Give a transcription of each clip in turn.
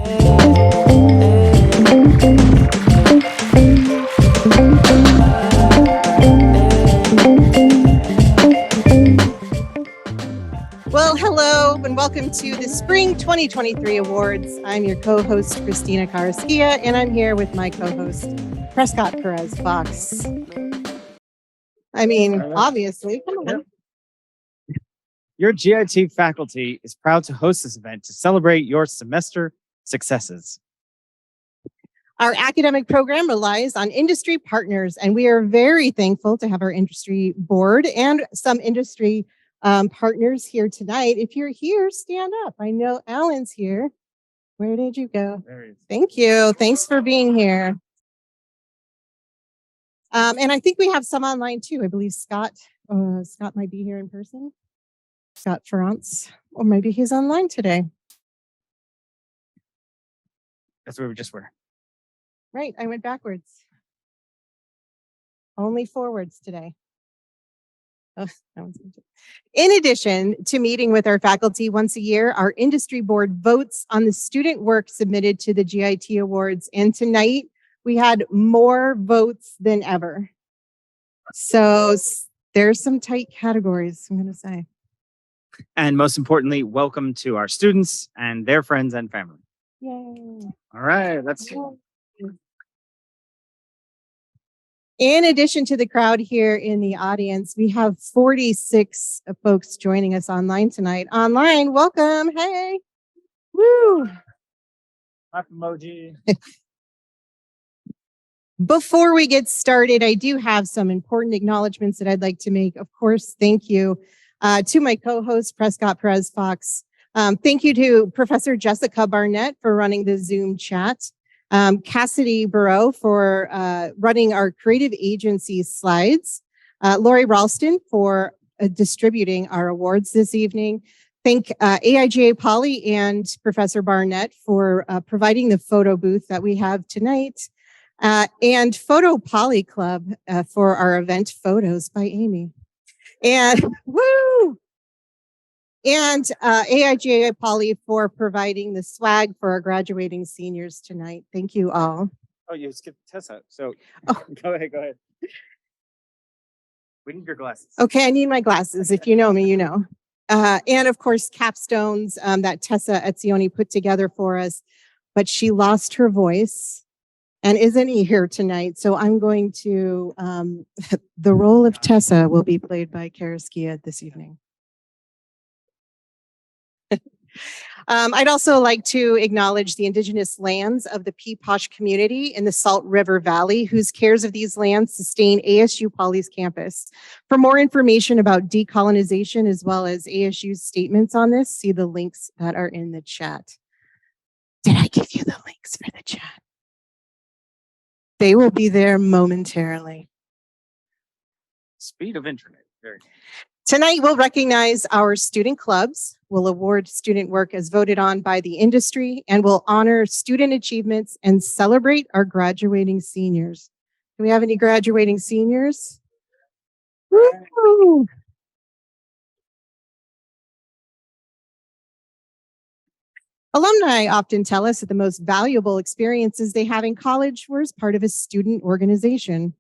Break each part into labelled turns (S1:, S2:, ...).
S1: Well, hello and welcome to the Spring 2023 Awards. I'm your co-host, Christina Carrasquilla, and I'm here with my co-host, Prescott Perez-Fox. I mean, obviously, come on.
S2: Your GIT faculty is proud to host this event to celebrate your semester successes.
S1: Our academic program relies on industry partners, and we are very thankful to have our industry board and some industry partners here tonight. If you're here, stand up. I know Alan's here. Where did you go?
S2: There he is.
S1: Thank you. Thanks for being here. And I think we have some online too. I believe Scott might be here in person. Scott Ferrance, or maybe he's online today.
S2: That's where we just were.
S1: Right, I went backwards. Only forwards today. Oh, in addition to meeting with our faculty once a year, our industry board votes on the student work submitted to the GIT Awards. And tonight we had more votes than ever. So there's some tight categories, I'm going to say.
S2: And most importantly, welcome to our students and their friends and family.
S1: Yay.
S2: All right, let's go.
S1: In addition to the crowd here in the audience, we have 46 folks joining us online tonight. Online, welcome. Hey. Woo.
S2: Clap emoji.
S1: Before we get started, I do have some important acknowledgments that I'd like to make. Of course, thank you to my co-host, Prescott Perez-Fox. Thank you to Professor Jessica Barnett for running the Zoom chat. Cassidy Burrow for running our creative agency slides. Lori Ralston for distributing our awards this evening. Thank AIGA Poly and Professor Barnett for providing the photo booth that we have tonight. And Photo Poly Club for our event photos by Amy. And woo! And AIGA Poly for providing the swag for our graduating seniors tonight. Thank you all.
S2: Oh, you skipped Tessa. So
S1: Oh.
S2: Go ahead. We need your glasses.
S1: Okay, I need my glasses. If you know me, you know. And of course, capstones that Tessa Etzioni put together for us, but she lost her voice and isn't here tonight. So I'm going to, the role of Tessa will be played by Karaskia this evening. I'd also like to acknowledge the indigenous lands of the Peeposh community in the Salt River Valley, whose cares of these lands sustain ASU Poly's campus. For more information about decolonization, as well as ASU's statements on this, see the links that are in the chat. Did I give you the links for the chat? They will be there momentarily.
S2: Speed of internet. Very good.
S1: Tonight, we'll recognize our student clubs, we'll award student work as voted on by the industry, and we'll honor student achievements and celebrate our graduating seniors. Do we have any graduating seniors? Woo! Alumni often tell us that the most valuable experiences they have in college were as part of a student organization.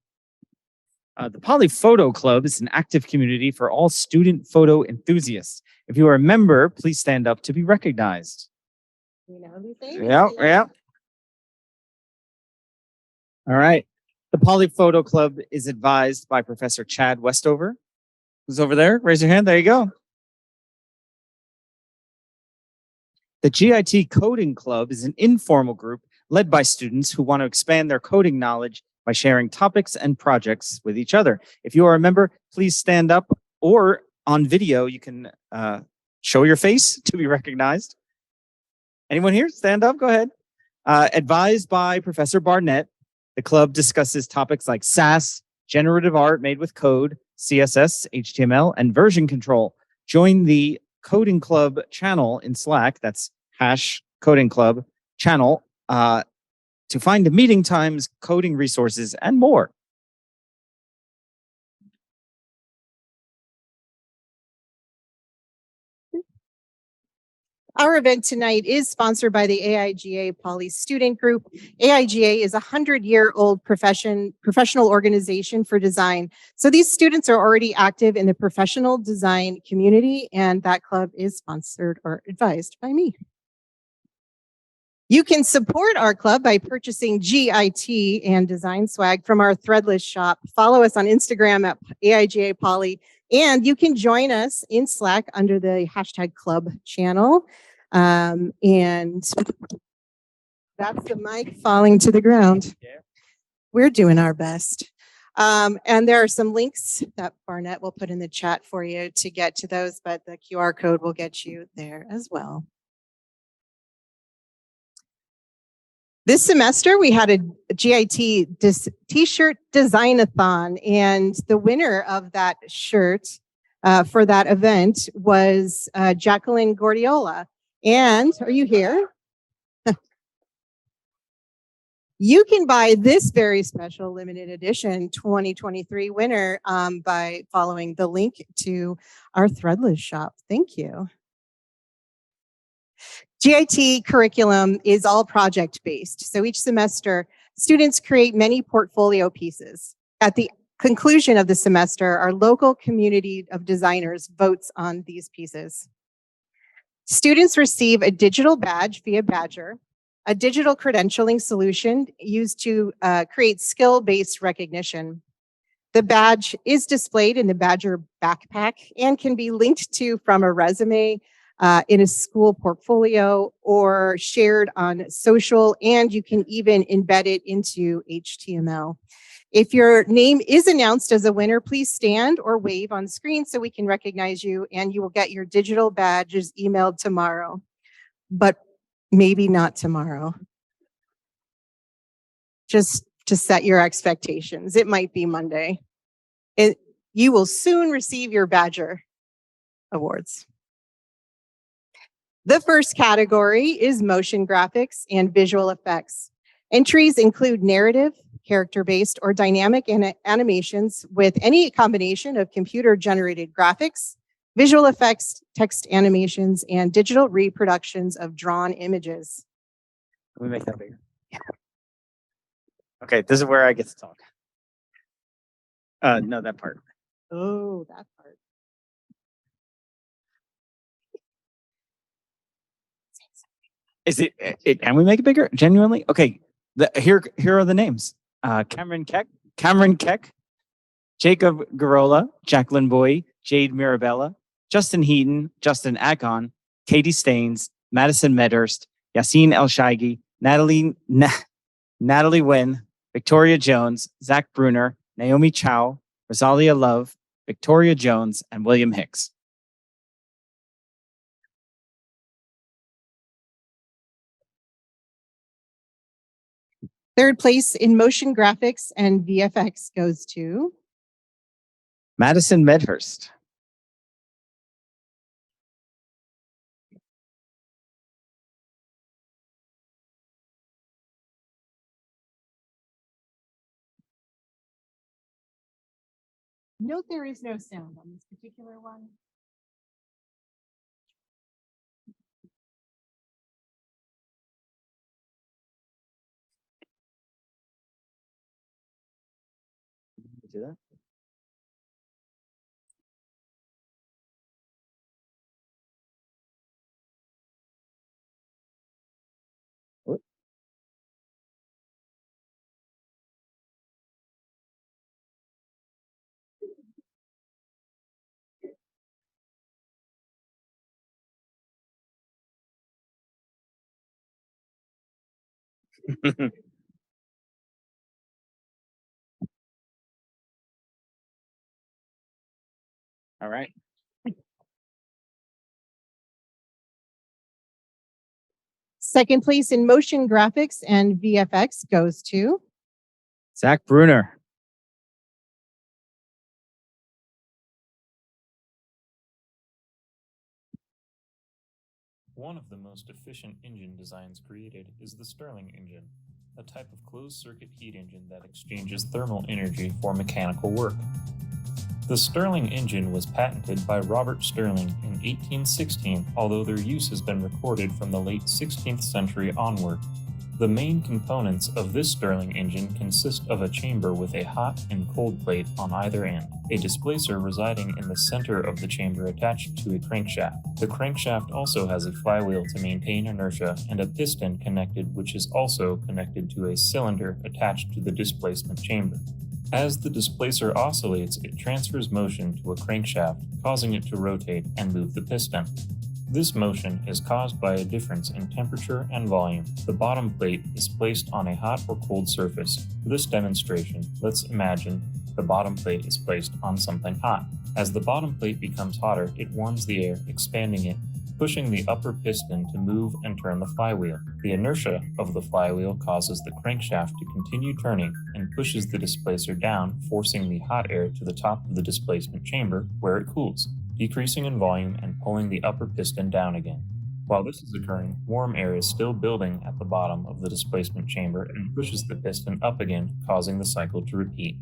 S2: The Poly Photo Club is an active community for all student photo enthusiasts. If you are a member, please stand up to be recognized.
S1: You know these things?
S2: Yeah. All right. The Poly Photo Club is advised by Professor Chad Westover. Who's over there? Raise your hand. There you go. The GIT Coding Club is an informal group led by students who want to expand their coding knowledge by sharing topics and projects with each other. If you are a member, please stand up, or on video, you can show your face to be recognized. Anyone here? Stand up, go ahead. Advised by Professor Barnett, the club discusses topics like SAS, generative art made with code, CSS, HTML, and version control. Join the Coding Club channel in Slack, that's #Coding Club channel, to find the meeting times, coding resources, and more.
S1: Our event tonight is sponsored by the AIGA Poly Student Group. AIGA is a 100-year-old professional organization for design. So these students are already active in the professional design community, and that club is sponsored or advised by me. You can support our club by purchasing GIT and design swag from our Threadless shop. Follow us on Instagram at AIGA Poly, and you can join us in Slack under the #club channel. And that's the mic falling to the ground.
S2: Yeah.
S1: We're doing our best. And there are some links that Barnett will put in the chat for you to get to those, but the QR code will get you there as well. This semester, we had a GIT t-shirt design-a-thon, and the winner of that shirt for that event was Jacqueline Gordiola. And are you here? You can buy this very special limited edition 2023 winner by following the link to our Threadless shop. Thank you. GIT curriculum is all project-based. So each semester, students create many portfolio pieces. At the conclusion of the semester, our local community of designers votes on these pieces. Students receive a digital badge via Badger, a digital credentialing solution used to create skill-based recognition. The badge is displayed in the Badger backpack and can be linked to from a resume in a school portfolio or shared on social, and you can even embed it into HTML. If your name is announced as a winner, please stand or wave on screen so we can recognize you, and you will get your digital badges emailed tomorrow, but maybe not tomorrow. Just to set your expectations, it might be Monday. You will soon receive your Badger Awards. The first category is motion graphics and visual effects. Entries include narrative, character-based, or dynamic animations with any combination of computer-generated graphics, visual effects, text animations, and digital reproductions of drawn images.
S2: Can we make that bigger? Yeah. Okay, this is where I get to talk. No, that part.
S1: Oh, that part.
S2: Is it? Can we make it bigger? Genuinely? Okay. Here are the names: Cameron Keck, Jacob Garola, Jacqueline Boy, Jade Mirabella, Justin Heaton, Justin Akon, Katie Staines, Madison Medhurst, Yassine El Shaigi, Natalie Wynn, Victoria Jones, Zach Bruner, Naomi Chow, Rosalia Love, Victoria Jones, and William Hicks.
S1: Third place in motion graphics and VFX goes to
S2: Madison Medhurst.
S1: Note there is no sound on this particular one.
S2: Do that. What? All right.
S1: Second place in motion graphics and VFX goes to
S2: Zach Bruner.
S3: One of the most efficient engine designs created is the Stirling engine, a type of closed-circuit heat engine that exchanges thermal energy for mechanical work. The Stirling engine was patented by Robert Stirling in 1816, although their use has been recorded from the late 16th century onward. The main components of this Stirling engine consist of a chamber with a hot and cold plate on either end, a displacer residing in the center of the chamber attached to a crankshaft. The crankshaft also has a flywheel to maintain inertia and a piston connected, which is also connected to a cylinder attached to the displacement chamber. As the displacer oscillates, it transfers motion to a crankshaft, causing it to rotate and move the piston. This motion is caused by a difference in temperature and volume. The bottom plate is placed on a hot or cold surface. For this demonstration, let's imagine the bottom plate is placed on something hot. As the bottom plate becomes hotter, it warms the air, expanding it, pushing the upper piston to move and turn the flywheel. The inertia of the flywheel causes the crankshaft to continue turning and pushes the displacer down, forcing the hot air to the top of the displacement chamber, where it cools, decreasing in volume and pulling the upper piston down again. While this is occurring, warm air is still building at the bottom of the displacement chamber and pushes the piston up again, causing the cycle to repeat.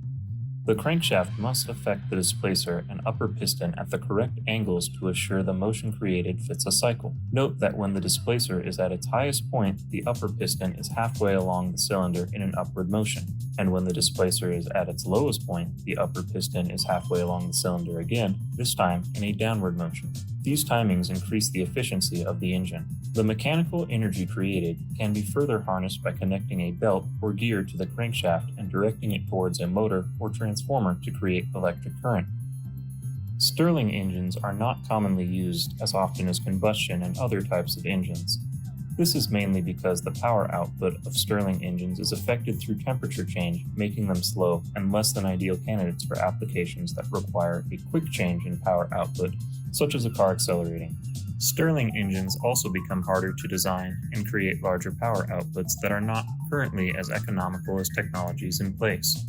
S3: The crankshaft must affect the displacer and upper piston at the correct angles to assure the motion created fits a cycle. Note that when the displacer is at its highest point, the upper piston is halfway along the cylinder in an upward motion, and when the displacer is at its lowest point, the upper piston is halfway along the cylinder again, this time in a downward motion. These timings increase the efficiency of the engine. The mechanical energy created can be further harnessed by connecting a belt or gear to the crankshaft and directing it towards a motor or transformer to create electric current. Stirling engines are not commonly used as often as combustion and other types of engines. This is mainly because the power output of Stirling engines is affected through temperature change, making them slow and less than ideal candidates for applications that require a quick change in power output, such as a car accelerating. Stirling engines also become harder to design and create larger power outputs that are not currently as economical as technologies in place.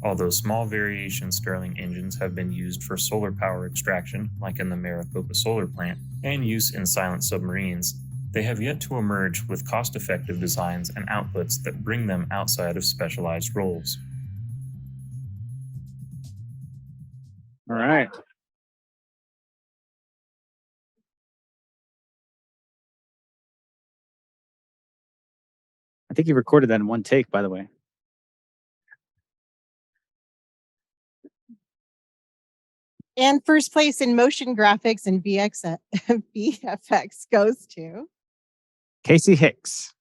S3: Although small variation Stirling engines have been used for solar power extraction, like in the Maricopa Solar Plant, and use in silent submarines, they have yet to emerge with cost-effective designs and outputs that bring them outside of specialized roles.
S2: All right. I think you recorded that in one take, by the way.
S1: And first place in motion graphics and VFX goes to
S2: Casey Hicks.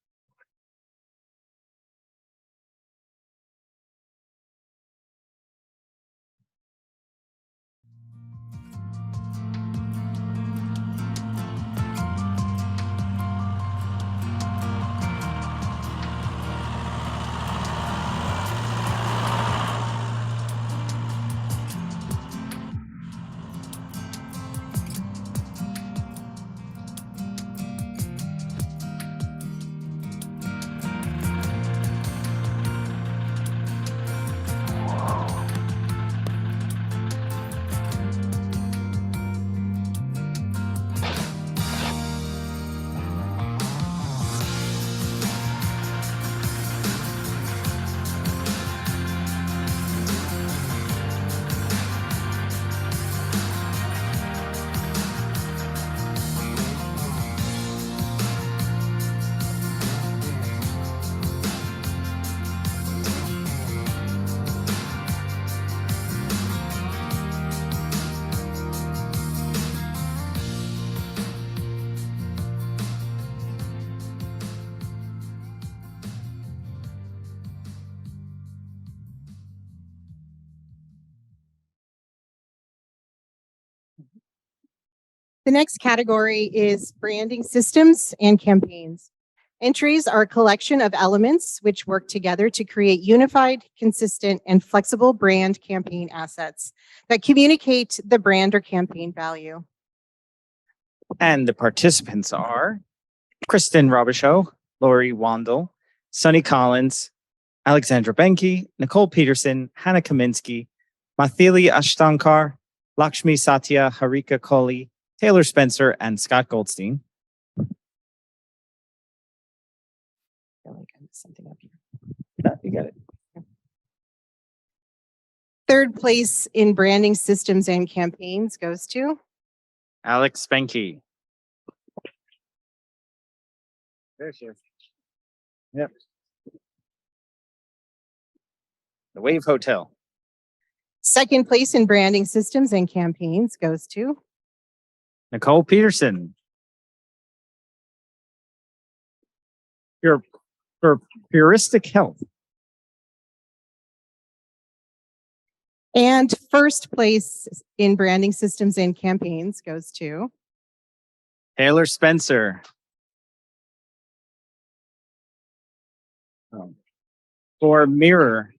S1: The next category is branding systems and campaigns. Entries are a collection of elements which work together to create unified, consistent, and flexible brand campaign assets that communicate the brand or campaign value.
S2: And the participants are Kristen Robichaud, Lori Wandel, Sunny Collins, Alexandra Benke, Nicole Peterson, Hannah Kaminsky, Mathili Ashtankar, Lakshmi Satya, Harika Kohli, Taylor Spencer, and Scott Goldstein.
S1: I feel like I missed something up here.
S2: Yeah, you got it.
S1: Third place in branding systems and campaigns goes to
S2: Alex Spanky. There she is. Yep. The Wave Hotel.
S1: second place in branding systems and campaigns goes to
S2: Nicole Peterson. For Puristic Health.
S1: and first place in branding systems and campaigns goes to
S2: Taylor Spencer. For Mirror.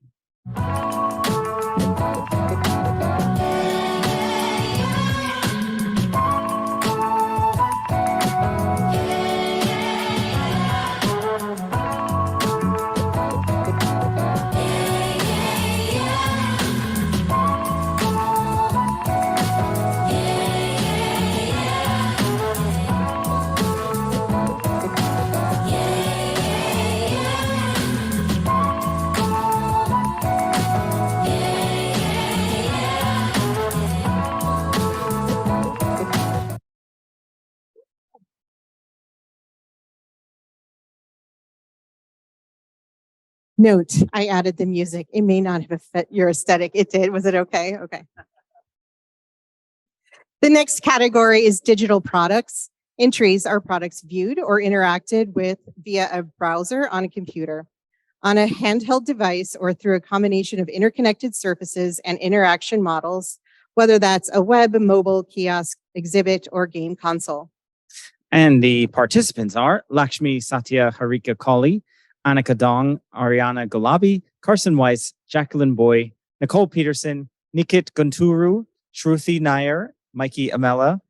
S1: Note, I added the music. It may not have fit your aesthetic. It did. Was it okay? Okay. The next category is digital products. Entries are products viewed or interacted with via a browser on a computer, on a handheld device, or through a combination of interconnected surfaces and interaction models, whether that's a web, mobile, kiosk, exhibit, or game console.
S2: And the participants are Lakshmi Satya Harika Kali, Annika Dong, Ariana Gulabi, Carson Weiss, Jacqueline Boy, Nicole Peterson, Nikit Gunturu, Shruti Nair, Mikey Amela,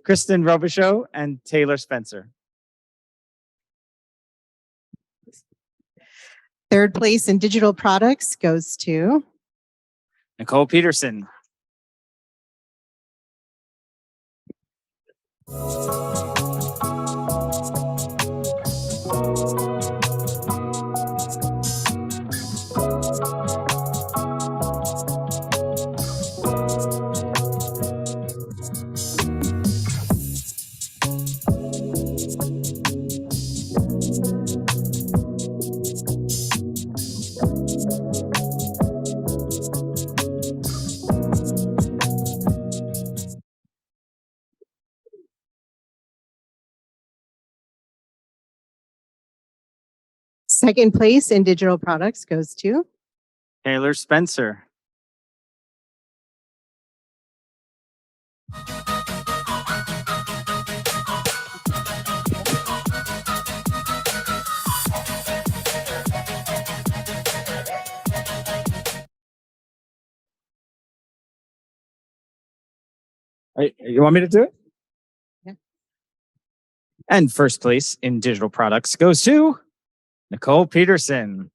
S2: Kristen Robichaud, and Taylor Spencer.
S1: Third place in digital products goes to
S2: Nicole Peterson.
S1: second place in digital products goes to
S2: Taylor Spencer. You want me to do it?
S1: Yeah.
S2: And first place in digital products goes to Nicole Peterson.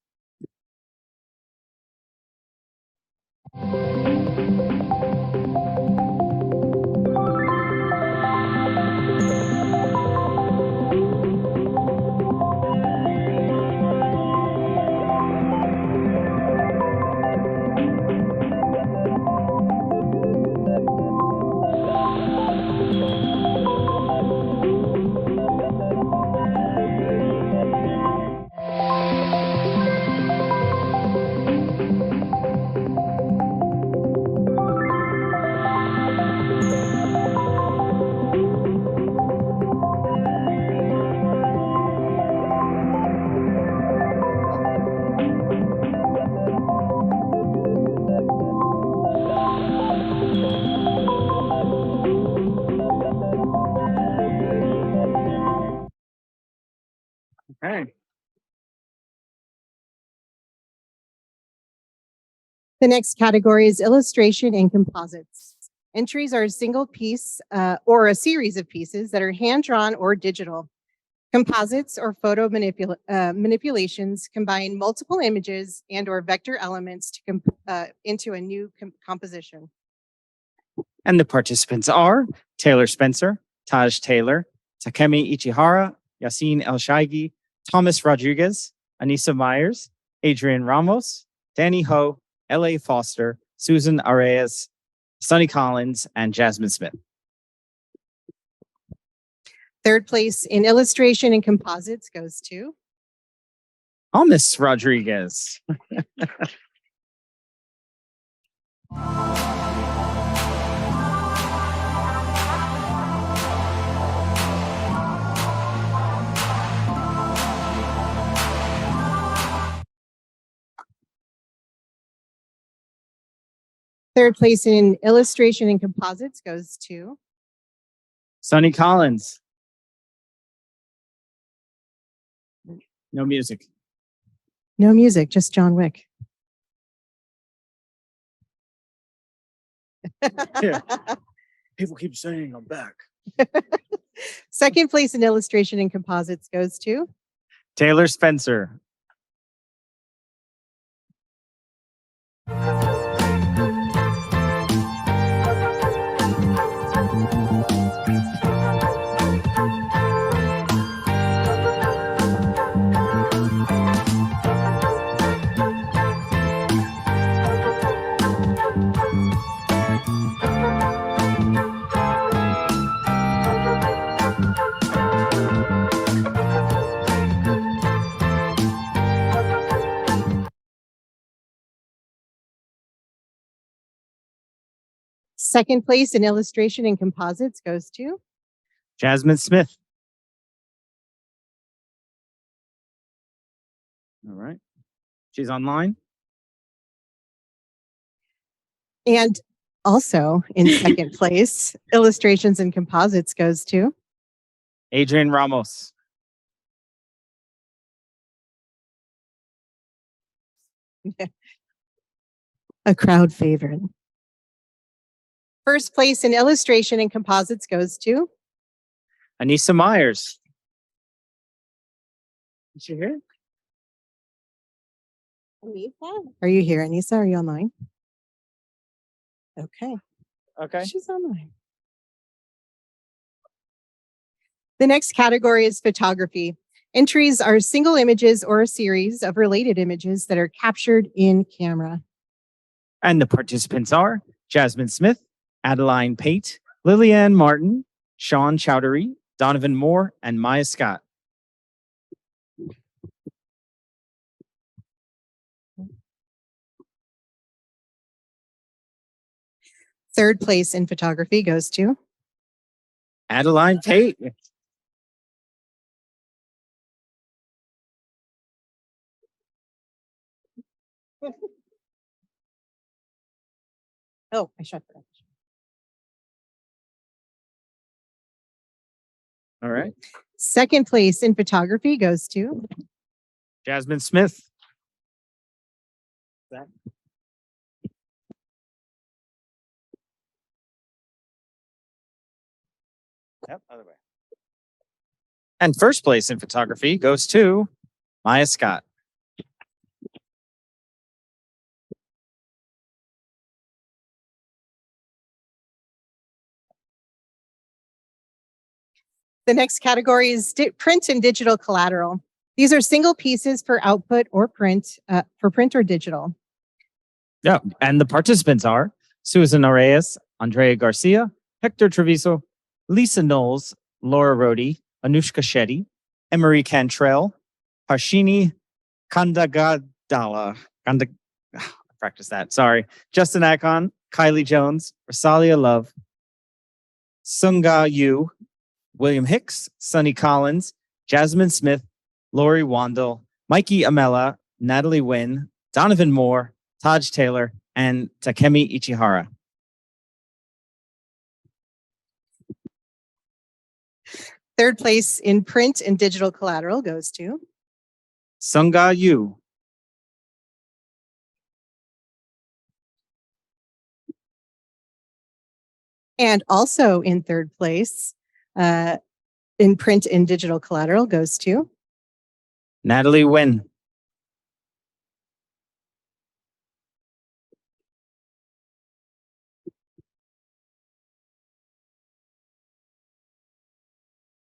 S2: Okay.
S1: The next category is illustration and composites. Entries are a single piece or a series of pieces that are hand-drawn or digital. Composites or photo manipulations combine multiple images and or vector elements to into a new composition.
S2: And the participants are Taylor Spencer, Taj Taylor, Takemi Ichihara, Yassine El Shaigi, Thomas Rodriguez, Anissa Myers, Adrian Ramos, Danny Ho, L.A. Foster, Susan Arias, Sonny Collins, and Jasmine Smith.
S1: Third place in illustration and composites goes to
S2: Miss Rodriguez.
S1: Third place in illustration and composites goes to
S2: Sonny Collins. No music.
S1: no music, just John Wick.
S2: Yeah. People keep saying I'm back.
S1: Second place in illustration and composites goes to
S2: Taylor Spencer.
S1: second place in illustration and composites goes to
S2: Jasmine Smith. All right. She's online.
S1: and also in second place, illustrations and composites goes to
S2: Adrian Ramos.
S1: a crowd favorite. First place in illustration and composites goes to
S2: Anissa Myers. Is she here?
S1: Anissa. Are you here, Anissa? Are you online? Okay.
S2: Okay.
S1: She's online. The next category is photography. Entries are single images or a series of related images that are captured in camera.
S2: And the participants are Jasmine Smith, Adeline Pate, Lillian Martin, Sean Chowdhury, Donovan Moore, and Maya Scott.
S1: Third place in photography goes to
S2: Adeline Pate.
S1: Oh, I shut that.
S2: All right.
S1: Second place in photography goes to
S2: Jasmine Smith. Yep, other way. And first place in photography goes to Maya Scott.
S1: the next category is print and digital collateral. These are single pieces for output or print, for print or digital.
S2: Yeah, and the participants are Susan Arias, Andrea Garcia, Hector Treviso, Lisa Knowles, Laura Rohde, Anushka Shetty, Emery Cantrell, Harshini Kandagadala. Practice that. Sorry. Justin Akon, Kylie Jones, Rosalia Love, Sunga Yu, William Hicks, Sonny Collins, Jasmine Smith, Lori Wandel, Mikey Amela, Natalie Wynn, Donovan Moore, Taj Taylor, and Takemi Ichihara.
S1: Third place in print and digital collateral goes to
S2: Sunga Yu.
S1: And also in third place in print and digital collateral goes to
S2: Natalie Wynn.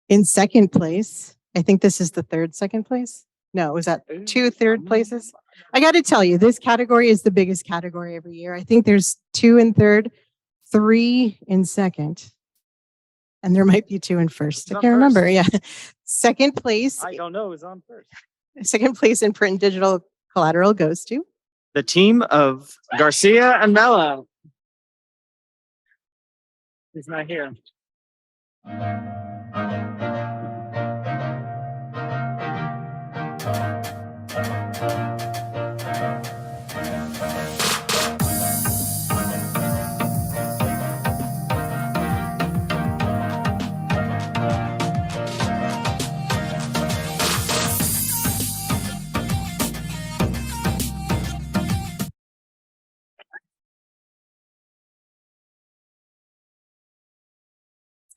S1: in second place. I think this is the third second place. No, was that 2 third places? I got to tell you, this category is the biggest category every year. I think there's 2 in third, 3 in second, and there might be 2 in first. I can't remember. Yeah. Second place.
S2: I don't know. Is on first.
S1: Second place in print and digital collateral goes to
S2: The team of Garcia and Mello. He's not here.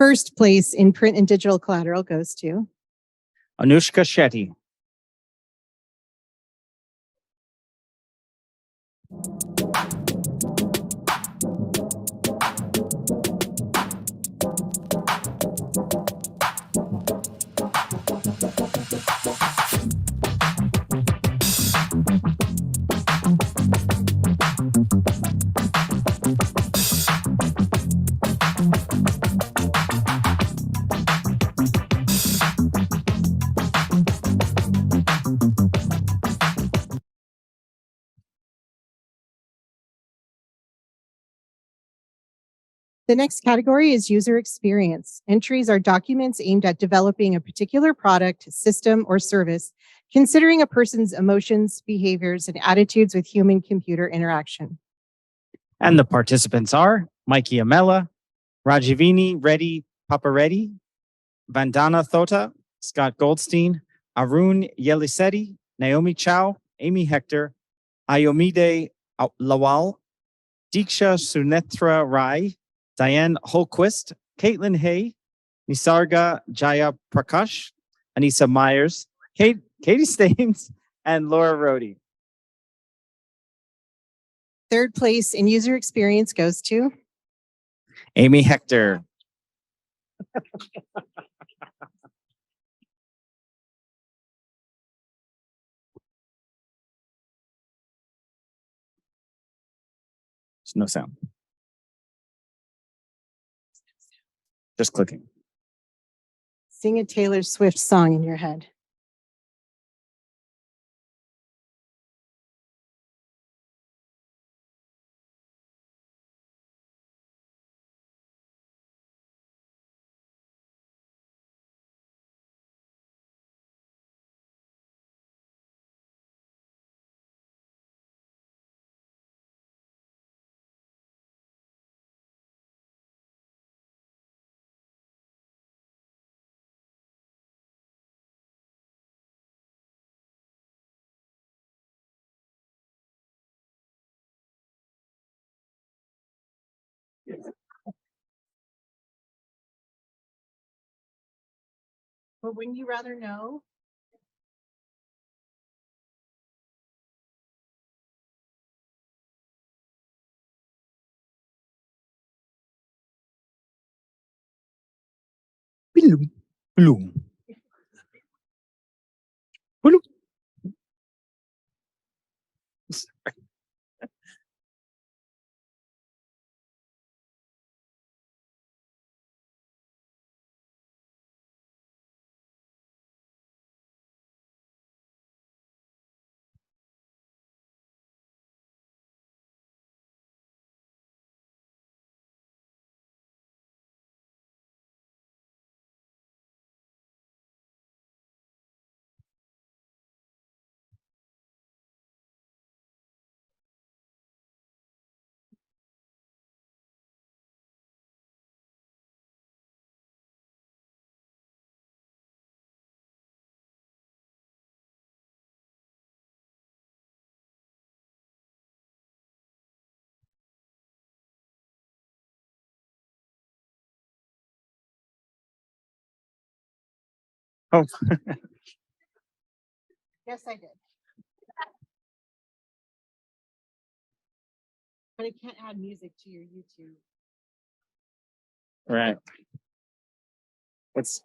S1: first place in print and digital collateral goes to
S2: Anushka Shetty.
S1: The next category is user experience. Entries are documents aimed at developing a particular product, system, or service, considering a person's emotions, behaviors, and attitudes with human-computer interaction.
S2: And the participants are Mikey Amella, Rajivini Reddy Papareddy, Vandana Thota, Scott Goldstein, Arun Yelisetti, Naomi Chow, Amy Hector, Ayomide Lawal, Diksha Sunetra Rai, Diane Holquist, Caitlin Hay, Nisarga Jaya Prakash, Anissa Myers, Katie Staines, and Laura Rohde.
S1: Third place in user experience goes to
S2: Amy Hector. There's no sound. Just clicking.
S1: Sing a Taylor Swift song in your head. But wouldn't you rather know?
S2: Bloom, bloom. Bloom. Oh,
S1: Yes, I did. But I can't add music to your YouTube.
S2: right. What's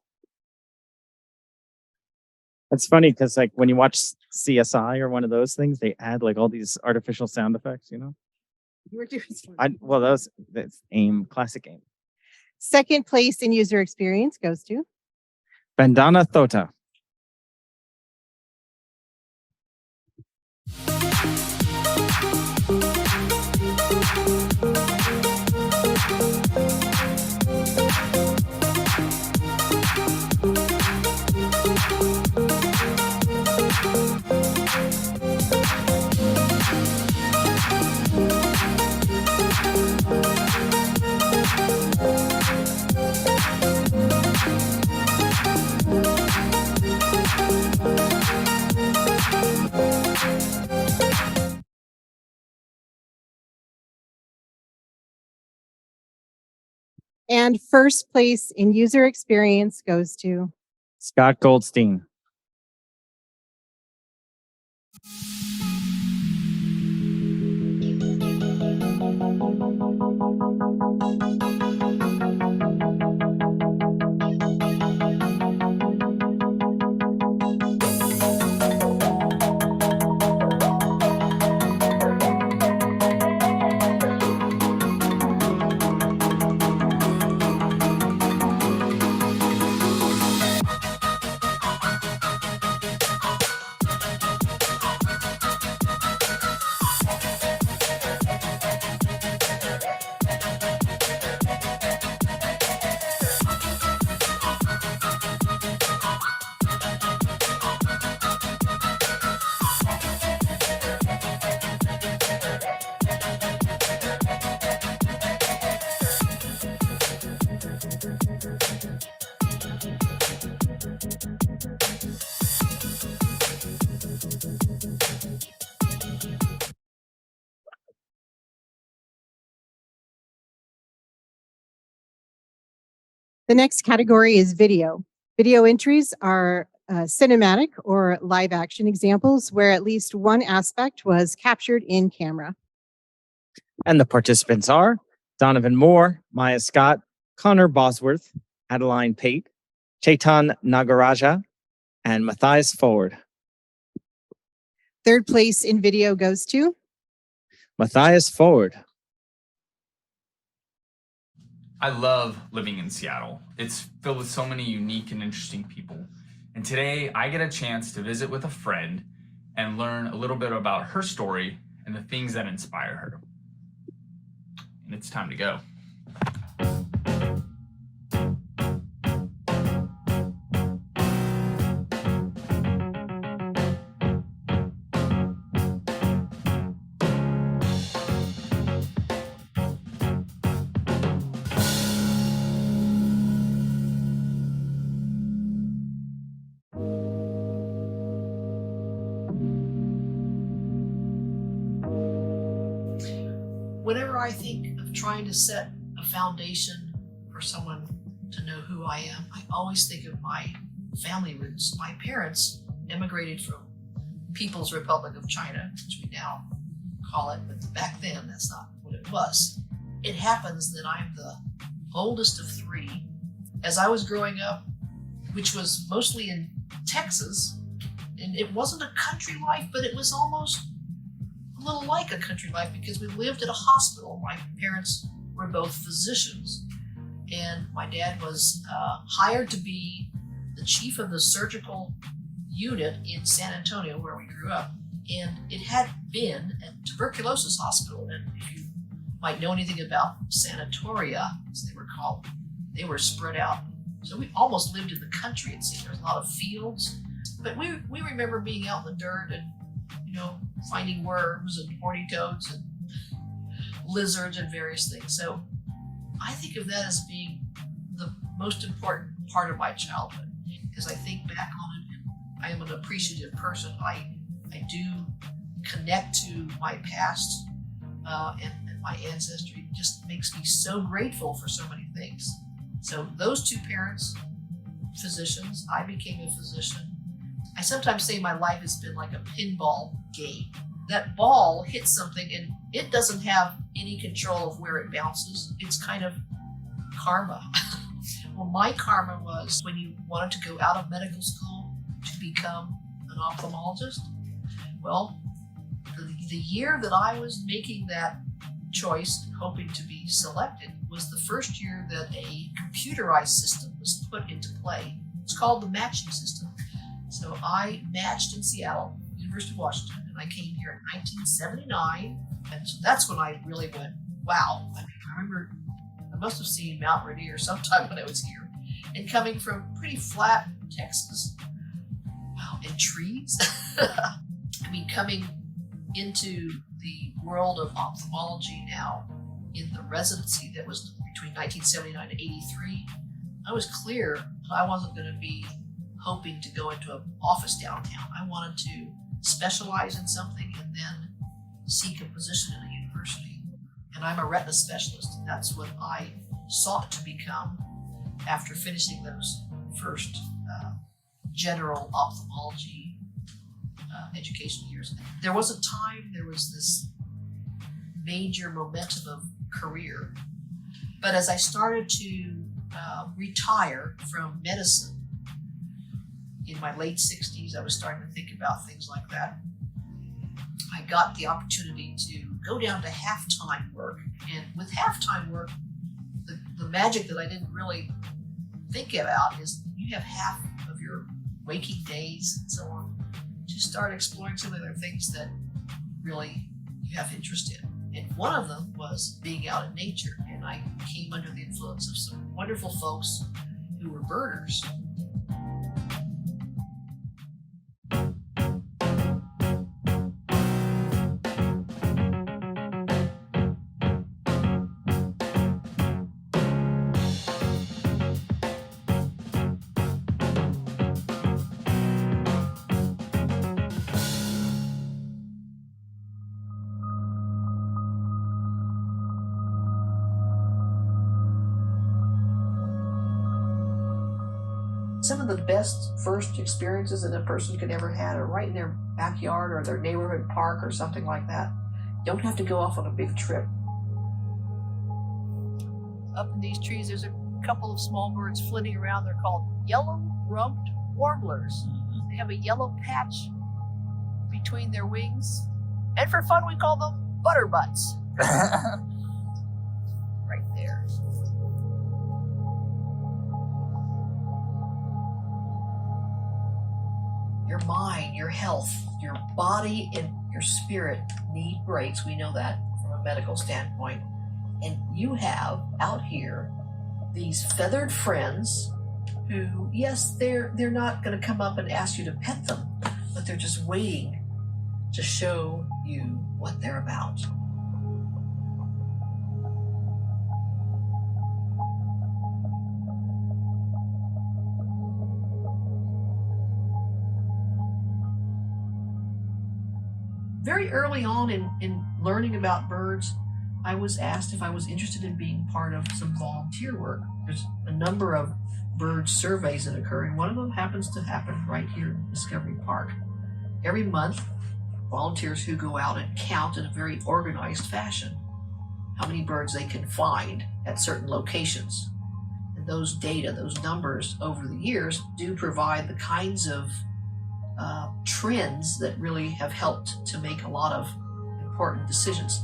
S2: It's funny because like when you watch CSI or one of those things, they add like all these artificial sound effects, you know?
S1: You were doing
S2: That's AIM, classic AIM.
S1: Second place in user experience goes to
S2: Bandana Thota.
S1: and first place in user experience goes to
S2: Scott Goldstein.
S1: The next category is video. Video entries are cinematic or live action examples where at least one aspect was captured in camera.
S2: And the participants are Donovan Moore, Maya Scott, Connor Bosworth, Adeline Pate, Chetan Nagaraja, and Matthias Ford.
S1: Third place in video goes to
S2: Matthias Ford.
S4: I love living in Seattle. It's filled with so many unique and interesting people. And today I get a chance to visit with a friend and learn a little bit about her story and the things that inspire her. And it's time to go.
S5: Whenever I think of trying to set a foundation for someone to know who I am, I always think of my family roots. My parents immigrated from People's Republic of China, which we now call it, but back then that's not what it was. It happens that I'm the oldest of three. As I was growing up, which was mostly in Texas, and it wasn't a country life, but it was almost a little like a country life because we lived at a hospital. My parents were both physicians, and my dad was hired to be the chief of the surgical unit in San Antonio, where we grew up. And it had been a tuberculosis hospital. And if you might know anything about sanatoria, as they were called, they were spread out. So we almost lived in the country, it seemed. There was a lot of fields. But we remember being out in the dirt and, finding worms and horny toads and lizards and various things. So I think of that as being the most important part of my childhood. As I think back on it, I am an appreciative person. I do connect to my past and my ancestry. It just makes me so grateful for so many things. So those two parents, physicians, I became a physician. I sometimes say my life has been like a pinball game. That ball hits something and it doesn't have any control of where it bounces. It's kind of karma. Well, my karma was when you wanted to go out of medical school, to become an ophthalmologist? Well, the year that I was making that choice, hoping to be selected, was the first year that a computerized system was put into play. It's called the matching system. So I matched in Seattle, University of Washington, and I came here in 1979. And so that's when I really went, wow. I remember I must have seen Mount Rainier sometime when I was here. And coming from pretty flat Texas, wow, and trees. I mean, coming into the world of ophthalmology now in the residency that was between 1979 and 83, I was clear that I wasn't going to be hoping to go into an office downtown. I wanted to specialize in something and then seek a position in a university. And I'm a retina specialist, and that's what I sought to become after finishing those first general ophthalmology education years. There was a time, there was this major momentum of career. But as I started to retire from medicine in my late 60s, I was starting to think about things like that. I got the opportunity to go down to half-time work. And with half-time work, the magic that I didn't really think about is you have half of your waking days and so on to start exploring some of the things that really you have interest in. And one of them was being out in nature. And I came under the influence of some wonderful folks who were birders. Some of the best first experiences that a person could ever have are right in their backyard or their neighborhood park or something like that. You don't have to go off on a big trip. Up in these trees, there's a couple of small birds flitting around. They're called yellow-rumped warblers. They have a yellow patch between their wings. And for fun, we call them butterbutts. Right there. Your mind, your health, your body, and your spirit need breaks. We know that from a medical standpoint. And you have out here these feathered friends who, yes, they're not going to come up and ask you to pet them, but they're just waiting to show you what they're about. Very early on in learning about birds, I was asked if I was interested in being part of some volunteer work. There's a number of bird surveys that occur, and one of them happens to happen right here in Discovery Park. Every month, volunteers who go out and count in a very organized fashion how many birds they can find at certain locations. And those data, those numbers over the years do provide the kinds of trends that really have helped to make a lot of important decisions.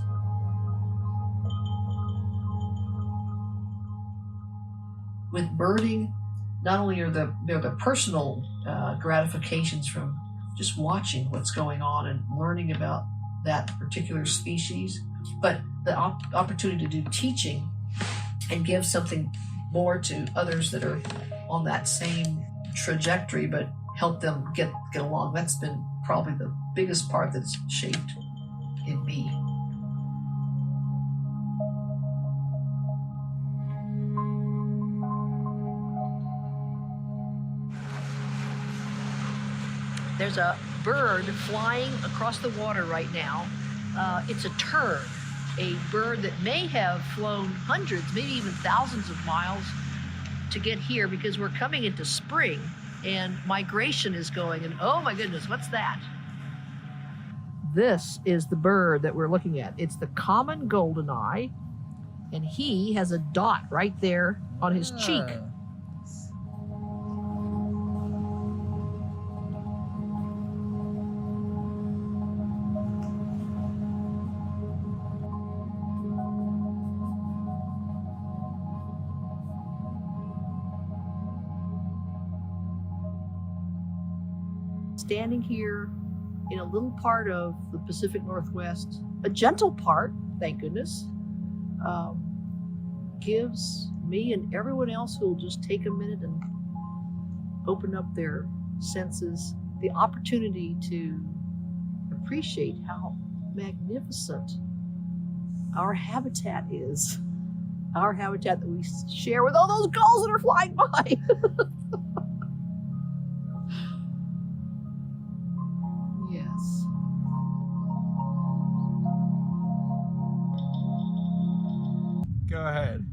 S5: With birding, not only are there the personal gratifications from just watching what's going on and learning about that particular species, but the opportunity to do teaching and give something more to others that are on that same trajectory, but help them get along. That's been probably the biggest part that's shaped in me. There's a bird flying across the water right now. It's a tern, a bird that may have flown hundreds, maybe even thousands of miles to get here because we're coming into spring and migration is going, and oh my goodness, what's that? This is the bird that we're looking at. It's the common goldeneye, and he has a dot right there on his cheek. standing here in a little part of the Pacific Northwest, a gentle part, thank goodness, gives me and everyone else who will just take a minute and open up their senses the opportunity to appreciate how magnificent our habitat is. Our habitat that we share with all those gulls that are flying by. Yes.
S6: Go ahead.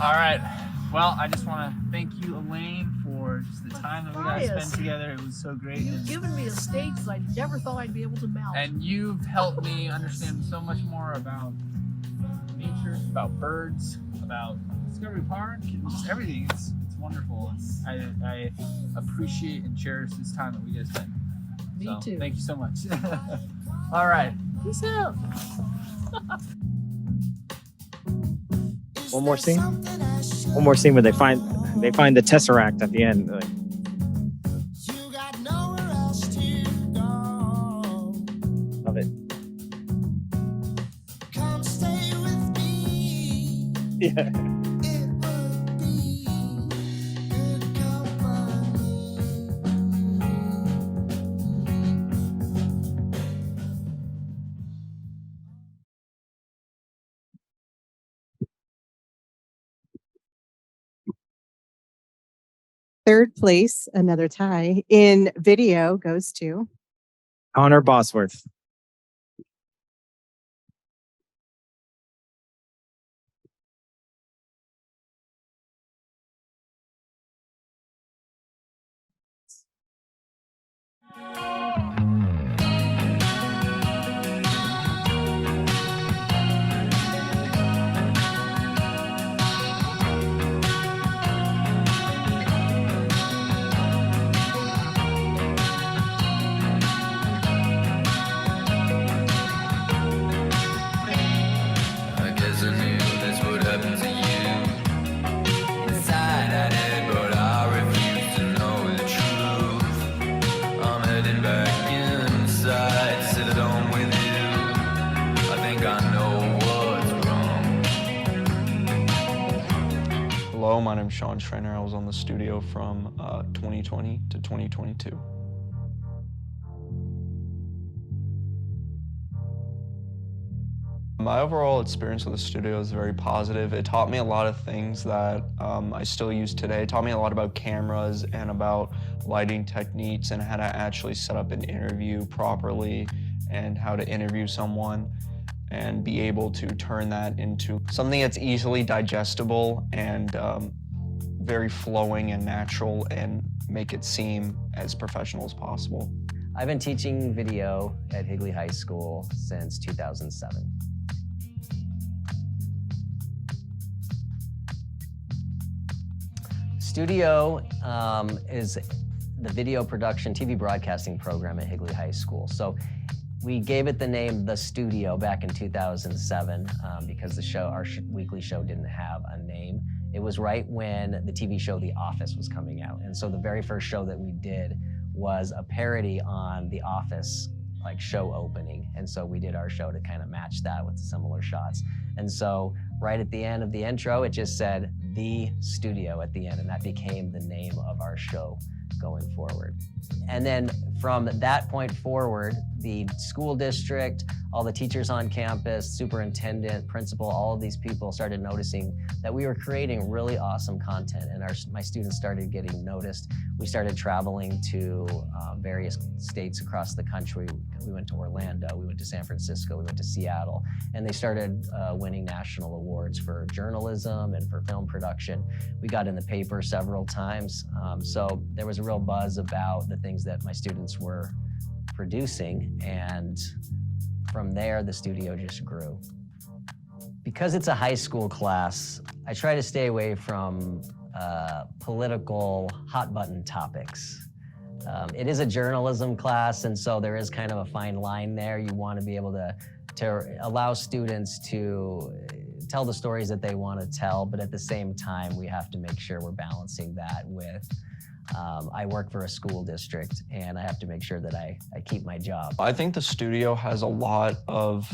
S6: All right. Well, I just want to thank you, Elaine, for just the time that we got to spend together. It was so great.
S5: You've given me a stage that I never thought I'd be able to mount.
S6: And you've helped me understand so much more about nature, about birds, about Discovery Park, and just everything. It's wonderful. I appreciate and cherish this time that we get to spend.
S5: Me too.
S6: Thank you so much. All right. Peace out.
S2: One more scene. One more scene where they find the Tesseract at the end. Like, love it. Yeah.
S1: Third place, another tie in video, goes to
S2: Connor Bosworth.
S7: Hello, my name is Sean Schreiner. I was on the studio from 2020 to 2022. My overall experience with the studio is very positive. It taught me a lot of things that I still use today. It taught me a lot about cameras and about lighting techniques and how to actually set up an interview properly and how to interview someone and be able to turn that into something that's easily digestible and very flowing and natural and make it seem as professional as possible.
S8: I've been teaching video at Higley High School since 2007. Studio is the video production TV broadcasting program at Higley High School. So we gave it the name The Studio back in 2007 because the show, our weekly show, didn't have a name. It was right when the TV show The Office was coming out. And so the very first show that we did was a parody on The Office, like show opening. And so we did our show to kind of match that with similar shots. And so right at the end of the intro, it just said The Studio at the end, and that became the name of our show going forward. And then from that point forward, the school district, all the teachers on campus, superintendent, principal, all of these people started noticing that we were creating really awesome content, and my students started getting noticed. We started traveling to various states across the country. We went to Orlando, we went to San Francisco, we went to Seattle, and they started winning national awards for journalism and for film production. We got in the paper several times, so there was a real buzz about the things that my students were producing, and from there, the studio just grew. Because it's a high school class, I try to stay away from political hot button topics. It is a journalism class, and so there is kind of a fine line there. You want to be able to allow students to tell the stories that they want to tell, but at the same time, we have to make sure we're balancing that with I work for a school district, and I have to make sure that I keep my job.
S7: I think the studio has a lot of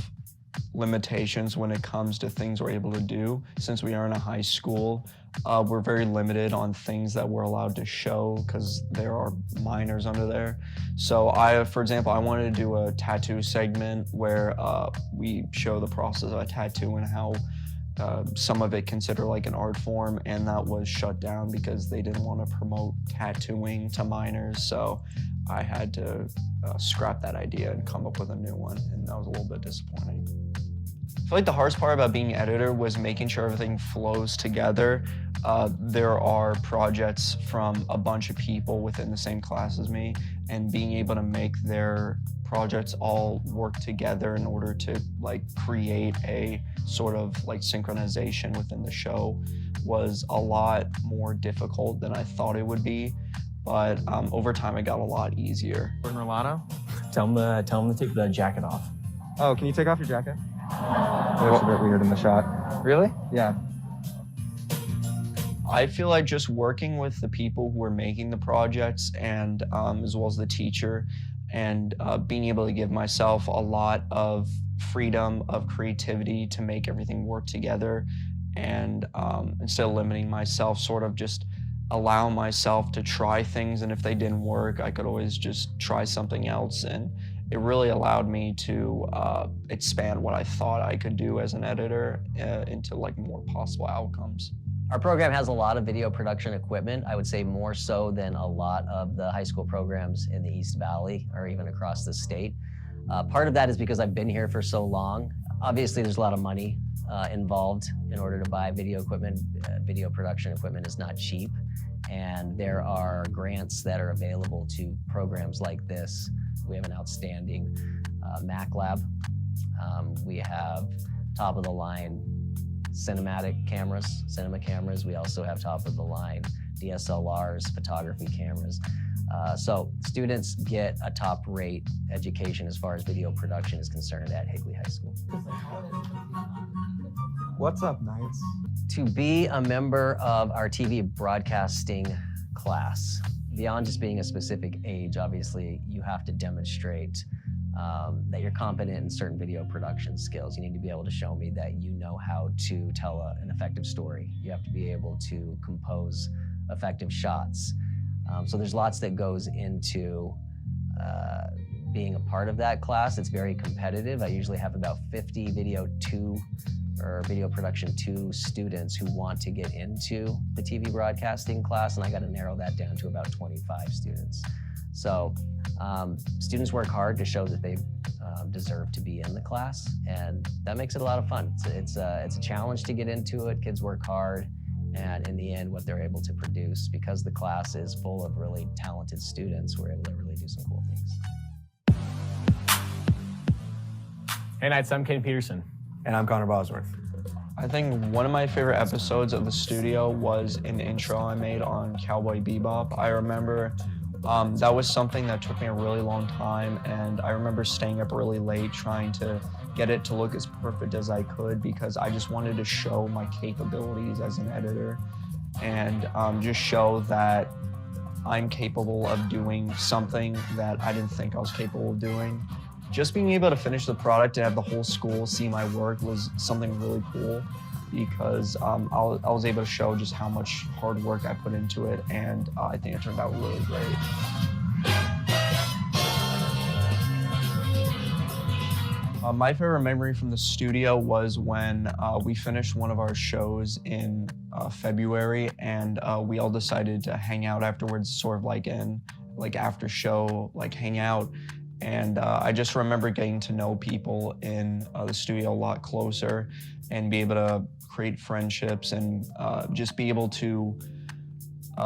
S7: limitations when it comes to things we're able to do. Since we are in a high school, we're very limited on things that we're allowed to show because there are minors under there. So for example, I wanted to do a tattoo segment where we show the process of a tattoo and how some of it considered like an art form, and that was shut down because they didn't want to promote tattooing to minors. So I had to scrap that idea and come up with a new one, and that was a little bit disappointing. I feel like the hardest part about being editor was making sure everything flows together. There are projects from a bunch of people within the same class as me, and being able to make their projects all work together in order to like create a sort of like synchronization within the show was a lot more difficult than I thought it would be. But over time, it got a lot easier.
S9: Gordon Rolano, tell him to take the jacket off.
S10: Oh, can you take off your jacket? It looks a bit weird in the shot.
S9: Really?
S10: Yeah.
S7: I feel like just working with the people who are making the projects and as well as the teacher, and being able to give myself a lot of freedom of creativity to make everything work together, and instead of limiting myself, sort of just allow myself to try things, and if they didn't work, I could always just try something else. And it really allowed me to expand what I thought I could do as an editor into like more possible outcomes.
S8: Our program has a lot of video production equipment, I would say more so than a lot of the high school programs in the East Valley or even across the state. Part of that is because I've been here for so long. Obviously, there's a lot of money involved in order to buy video equipment. Video production equipment is not cheap, and there are grants that are available to programs like this. We have an outstanding Mac lab. We have top-of-the-line cinema cameras. We also have top-of-the-line DSLRs, photography cameras. So students get a top-rate education as far as video production is concerned at Higley High School.
S10: What's up, Knights?
S8: To be a member of our TV broadcasting class, beyond just being a specific age, obviously, you have to demonstrate that you're competent in certain video production skills. You need to be able to show me that you know how to tell an effective story. You have to be able to compose effective shots. So there's lots that goes into being a part of that class. It's very competitive. I usually have about 50 video production 2 students who want to get into the TV broadcasting class, and I got to narrow that down to about 25 students. So students work hard to show that they deserve to be in the class, and that makes it a lot of fun. It's a challenge to get into it. Kids work hard, and in the end, what they're able to produce, because the class is full of really talented students, we're able to really do some cool things.
S9: Hey, Knights, I'm Kenny Peterson.
S10: And I'm Connor Bosworth.
S7: I think one of my favorite episodes of the studio was an intro I made on Cowboy Bebop. I remember that was something that took me a really long time, and I remember staying up really late trying to get it to look as perfect as I could because I just wanted to show my capabilities as an editor and just show that I'm capable of doing something that I didn't think I was capable of doing. Just being able to finish the product and have the whole school see my work was something really cool because I was able to show just how much hard work I put into it, and I think it turned out really great. My favorite memory from the studio was when we finished one of our shows in February, and we all decided to hang out afterwards, sort of like in after show hangout. And I just remember getting to know people in the studio a lot closer and be able to create friendships and just be able to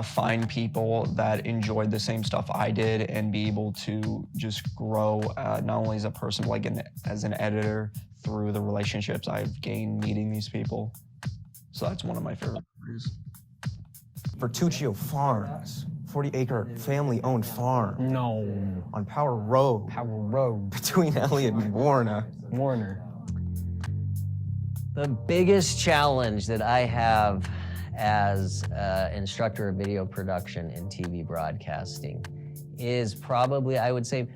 S7: find people that enjoyed the same stuff I did and be able to just grow not only as a person, but as an editor through the relationships I've gained meeting these people. So that's one of my favorite memories.
S10: Bertuccio Farms, 40-acre family-owned farm.
S9: No.
S10: On Power Road.
S9: Power Road.
S10: Between Elliott and Warner.
S8: The biggest challenge that I have as instructor of video production and TV broadcasting is probably, I would say,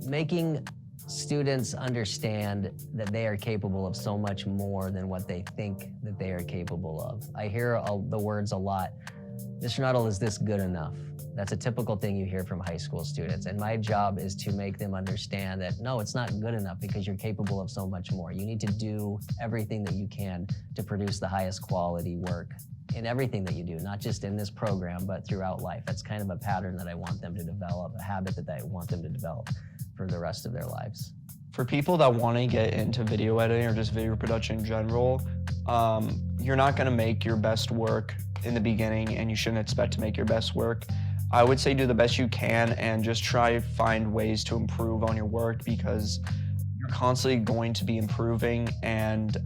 S8: making students understand that they are capable of so much more than what they think that they are capable of. I hear the words a lot, Mr. Nuttall, is this good enough? That's a typical thing you hear from high school students. And my job is to make them understand that, no, it's not good enough because you're capable of so much more. You need to do everything that you can to produce the highest quality work in everything that you do, not just in this program, but throughout life. That's kind of a pattern that I want them to develop, a habit that I want them to develop for the rest of their lives.
S7: For people that want to get into video editing or just video production in general, you're not going to make your best work in the beginning, and you shouldn't expect to make your best work. I would say do the best you can and just try to find ways to improve on your work, because you're constantly going to be improving, and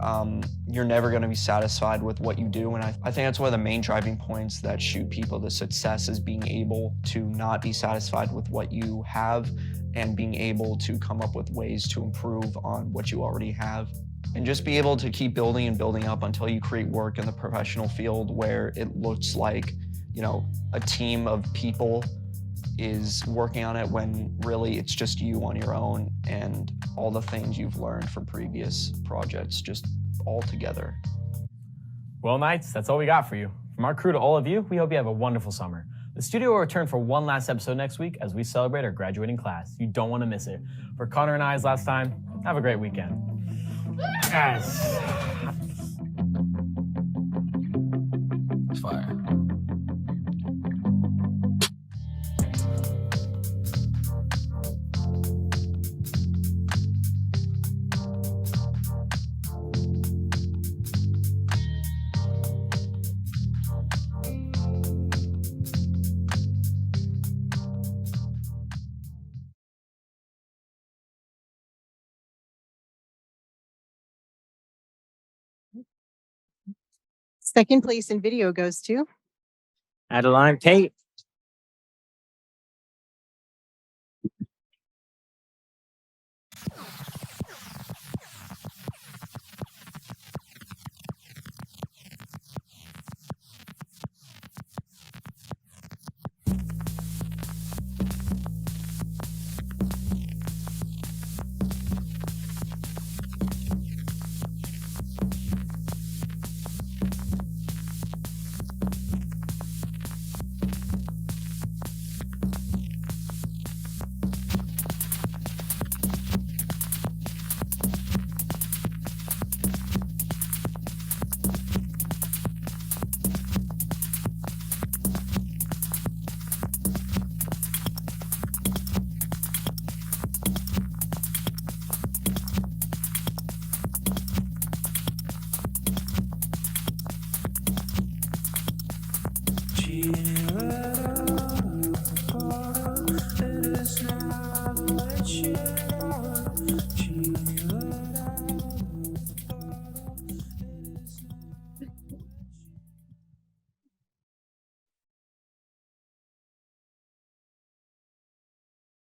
S7: you're never going to be satisfied with what you do. And I think that's one of the main driving points that shoot people to success, is being able to not be satisfied with what you have and being able to come up with ways to improve on what you already have. And just be able to keep building and building up until you create work in the professional field where it looks like, you know, a team of people is working on it, when really it's just you on your own and all the things you've learned from previous projects just all together.
S9: Well, Knights, that's all we got for you. From our crew to all of you, we hope you have a wonderful summer. The studio will return for one last episode next week as we celebrate our graduating class. You don't want to miss it. For Connor and I's last time, have a great weekend. Yes.
S10: It's fire.
S1: Second place in video goes to
S2: Adeline Tate.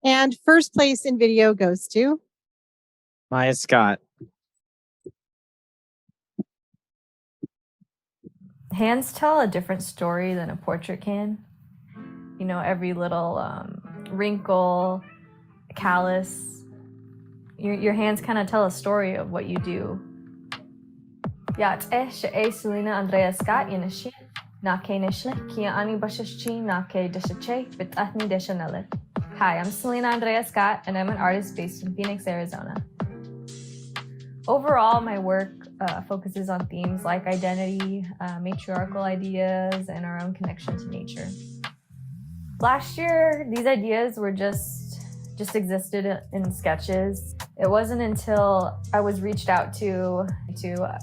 S1: And first place in video goes to
S2: Maya Scott.
S11: Hands tell a different story than a portrait can. You know, every little wrinkle, callus, your hands kind of tell a story of what you do. Ja, Selena Andrea Scott Yenishi, Nake Nishle, Kia Ani Bashashchi, Nake Deshache, Bitatni Deshanelle. Hi, I'm Selena Andrea Scott, and I'm an artist based in Phoenix, Arizona. Overall, my work focuses on themes like identity, matriarchal ideas, and our own connection to nature. Last year, these ideas were just existed in sketches. It wasn't until I was reached out to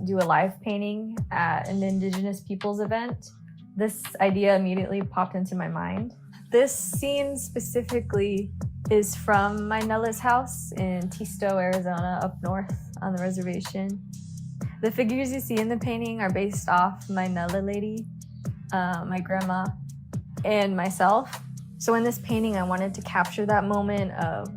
S11: do a live painting at an Indigenous peoples event, this idea immediately popped into my mind. This scene specifically is from my Nulla's house in Tisto, Arizona, up north on the reservation. The figures you see in the painting are based off my Nulla lady. my grandma, and myself. So in this painting, I wanted to capture that moment of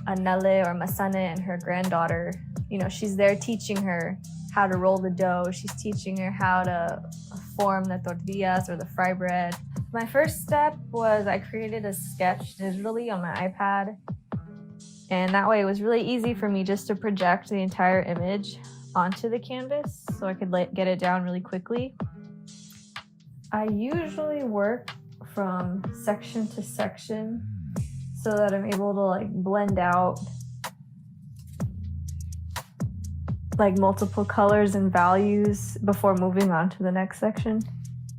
S11: Anale or Masane and her granddaughter. You know, she's there teaching her how to roll the dough. She's teaching her how to form the tortillas or the fry bread. My first step was I created a sketch digitally on my iPad. And that way it was really easy for me just to project the entire image onto the canvas so I could get it down really quickly. I usually work from section to section so that I'm able to like blend out like multiple colors and values before moving on to the next section.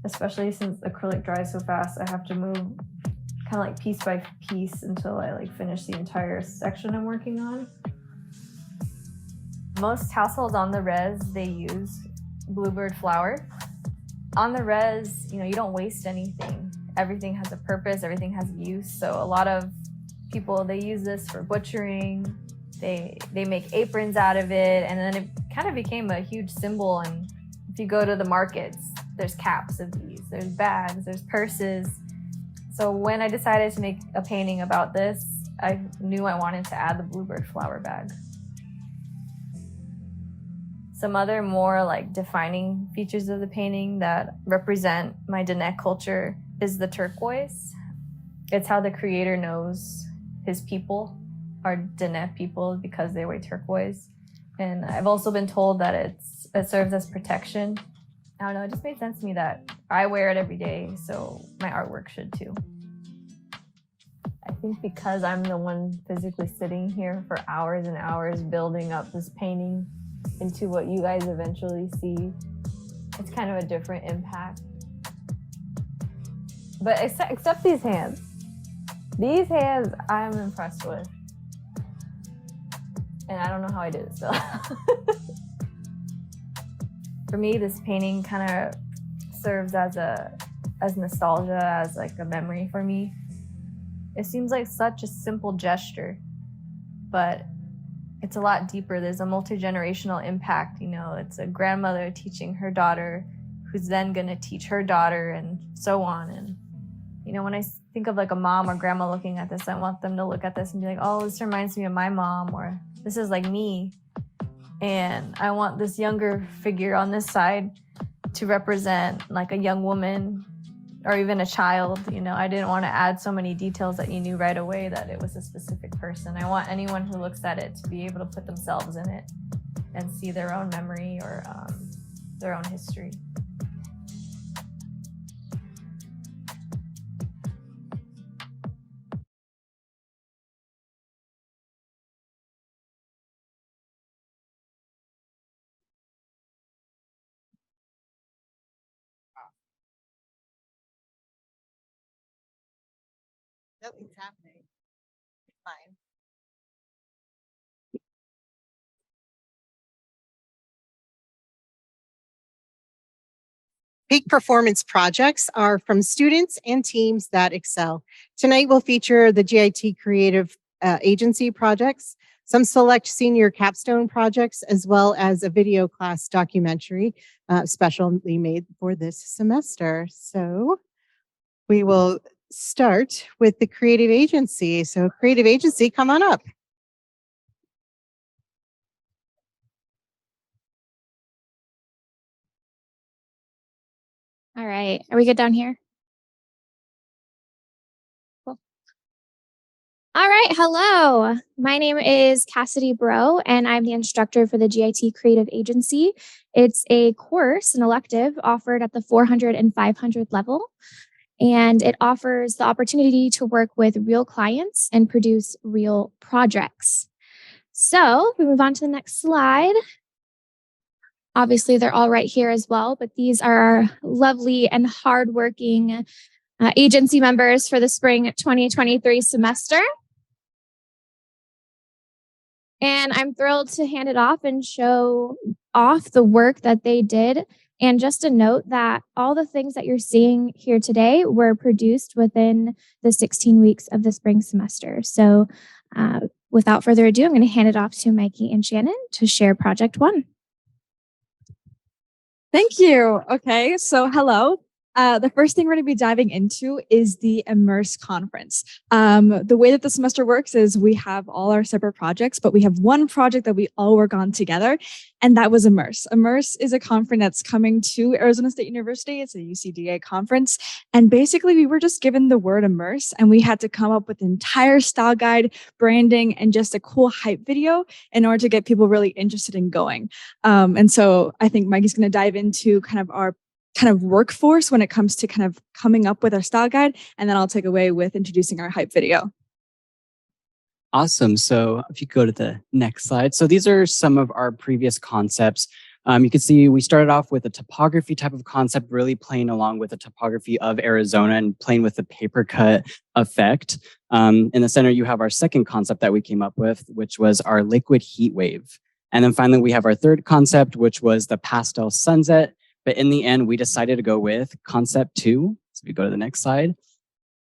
S11: Especially since acrylic dries so fast, I have to move kind of like piece by piece until I like finish the entire section I'm working on. Most households on the res, they use bluebird flour. On the res, you know, you don't waste anything. Everything has a purpose, everything has use. So a lot of people, they use this for butchering. They make aprons out of it, and then it kind of became a huge symbol. And if you go to the markets, there's caps of these, there's bags, there's purses. So when I decided to make a painting about this, I knew I wanted to add the bluebird flower bag. Some other more like defining features of the painting that represent my Diné culture is the turquoise. It's how the creator knows his people are Diné people because they wear turquoise. And I've also been told that it serves as protection. I don't know, it just made sense to me that I wear it every day, so my artwork should too. I think because I'm the one physically sitting here for hours and hours building up this painting into what you guys eventually see, it's kind of a different impact. But except these hands. These hands I'm impressed with. And I don't know how I did it still. For me, this painting kind of serves as nostalgia, as like a memory for me. It seems like such a simple gesture, but it's a lot deeper. There's a multi-generational impact. You know, it's a grandmother teaching her daughter, who's then gonna teach her daughter, and so on. And you know, when I think of like a mom or grandma looking at this, I want them to look at this and be like, oh, this reminds me of my mom, or this is like me. And I want this younger figure on this side to represent like a young woman or even a child. You know, I didn't want to add so many details that you knew right away that it was a specific person. I want anyone who looks at it to be able to put themselves in it and see their own memory or their own history.
S1: Nothing's happening. Fine. Peak performance projects are from students and teams that excel. Tonight we'll feature the GIT Creative Agency projects, some select senior capstone projects, as well as a video class documentary specially made for this semester. So we will start with the Creative Agency. So Creative Agency, come on up.
S12: All right, are we good down here? Cool. All right, hello. My name is Cassidy Bro, and I'm the instructor for the GIT Creative Agency. It's a course, an elective, offered at the 400 and 500 level, and it offers the opportunity to work with real clients and produce real projects. So if we move on to the next slide. Obviously, they're all right here as well, but these are our lovely and hardworking agency members for the spring 2023 semester. And I'm thrilled to hand it off and show off the work that they did. And just a note that all the things that you're seeing here today were produced within the 16 weeks of the spring semester. So without further ado, I'm going to hand it off to Mikey and Shannon to share Project 1.
S13: Thank you. Okay, so hello. The first thing we're going to be diving into is the Immerse conference. The way that the semester works is we have all our separate projects, but we have one project that we all work on together, and that was Immerse. Immerse is a conference that's coming to Arizona State University. It's a UCDA conference, and basically we were just given the word Immerse, and we had to come up with an entire style guide, branding, and just a cool hype video in order to get people really interested in going. And so I think Mike is going to dive into kind of our workforce when it comes to kind of coming up with our style guide, and then I'll take away with introducing our hype video.
S14: Awesome. So if you go to the next slide. So these are some of our previous concepts. You can see we started off with a topography type of concept, really playing along with the topography of Arizona and playing with the paper cut effect. In the center, you have our second concept that we came up with, which was our liquid heat wave. And then finally, we have our third concept, which was the pastel sunset. But in the end, we decided to go with concept 2. So we go to the next slide.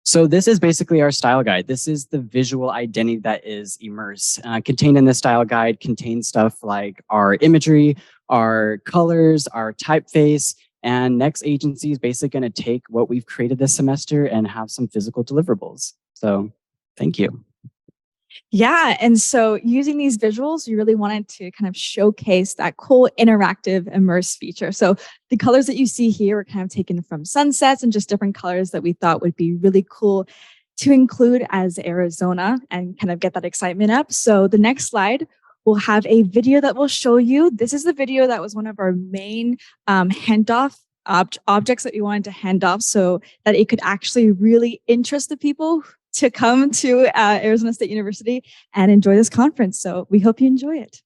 S14: So this is basically our style guide. This is the visual identity that is Immerse. Contained in this style guide contains stuff like our imagery, our colors, our typeface, and next agency is basically going to take what we've created this semester and have some physical deliverables. So thank you.
S13: Yeah, and so using these visuals, we really wanted to kind of showcase that cool interactive Immerse feature. So the colors that you see here were kind of taken from sunsets and just different colors that we thought would be really cool to include as Arizona and kind of get that excitement up. So the next slide, we'll have a video that will show you. This is the video that was one of our main handoff objects that we wanted to hand off so that it could actually really interest the people to come to Arizona State University and enjoy this conference. So we hope you enjoy it.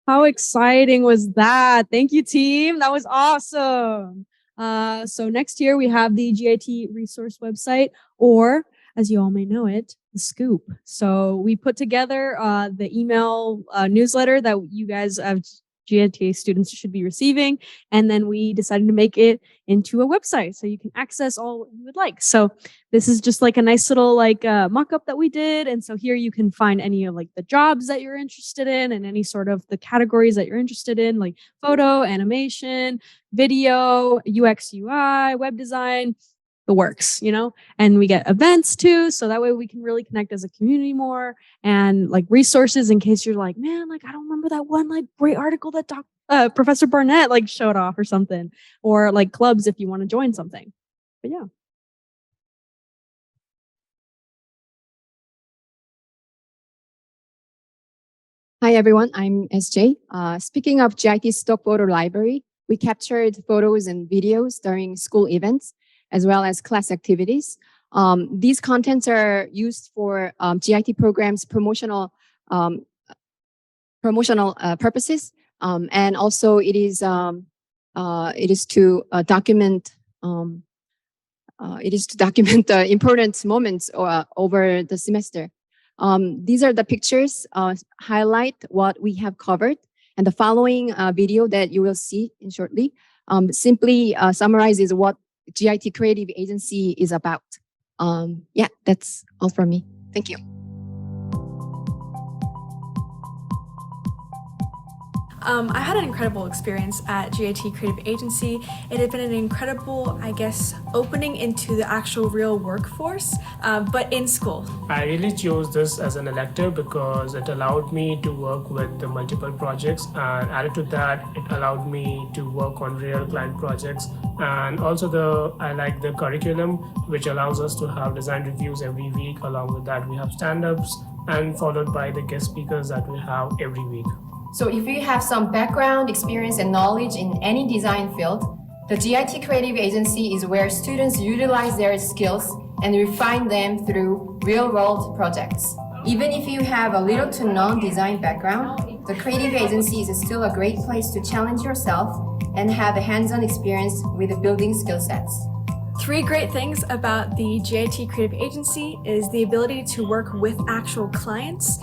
S13: How exciting was that? Thank you, team. That was awesome. So next year we have the GIT resource website, or as you all may know it, the Scoop. So we put together the email newsletter that you guys GIT students should be receiving. And then we decided to make it into a website so you can access all you would like. So this is just like a nice little mock-up that we did. And so here you can find any of like the jobs that you're interested in and any sort of the categories that you're interested in, like photo, animation, video, UX, UI, web design, the works, you know, and we get events too. So that way we can really connect as a community more, and like resources in case you're like, man, like, I don't remember that one like great article that Professor Barnett like showed off or something, or like clubs if you want to join something. But yeah.
S15: Hi, everyone. I'm SJ. Speaking of GIT stock photo library, we captured photos and videos during school events, as well as class activities. These contents are used for GIT programs promotional purposes, and also it is to document the important moments over the semester. These are the pictures highlight what we have covered, and the following video that you will see in shortly simply summarizes what GIT Creative Agency is about. Yeah, that's all from me. Thank you.
S16: I had an incredible experience at GIT Creative Agency. It had been an incredible, I guess, opening into the actual real workforce, but in school.
S17: I really chose this as an elective because it allowed me to work with the multiple projects, and added to that, it allowed me to work on real client projects. And also I like the curriculum, which allows us to have design reviews every week. Along with that, we have stand-ups, and followed by the guest speakers that we have every week.
S18: So if you have some background, experience, and knowledge in any design field, the GIT Creative Agency is where students utilize their skills and refine them through real-world projects. Even if you have a little to none design background, the creative agency is still a great place to challenge yourself and have a hands-on experience with building skill sets.
S16: 3 great things about the GIT Creative Agency is the ability to work with actual clients,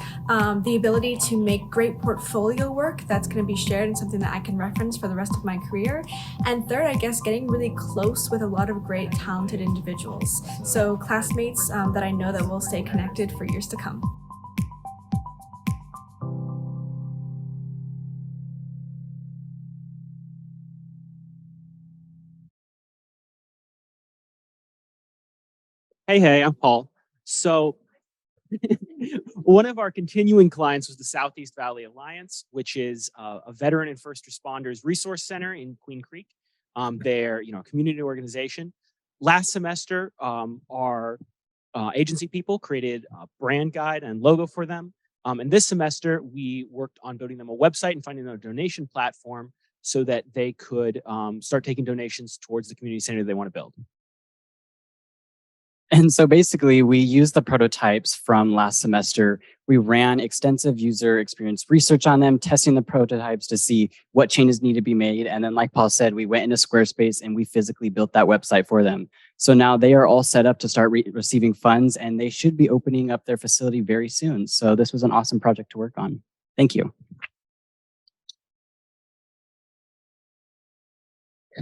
S16: the ability to make great portfolio work that's going to be shared and something that I can reference for the rest of my career, and third, I guess, getting really close with a lot of great talented individuals. So classmates that I know that will stay connected for years to come.
S19: Hey, I'm Paul. So one of our continuing clients was the Southeast Valley Alliance, which is a veteran and first responders resource center in Queen Creek. They're a community organization. Last semester, our agency people created a brand guide and logo for them. And this semester, we worked on building them a website and finding them a donation platform so that they could start taking donations towards the community center they want to build.
S14: And so basically, we used the prototypes from last semester. We ran extensive user experience research on them, testing the prototypes to see what changes need to be made. And then, like Paul said, we went into Squarespace and we physically built that website for them. So now they are all set up to start receiving funds, and they should be opening up their facility very soon. So this was an awesome project to work on. Thank you.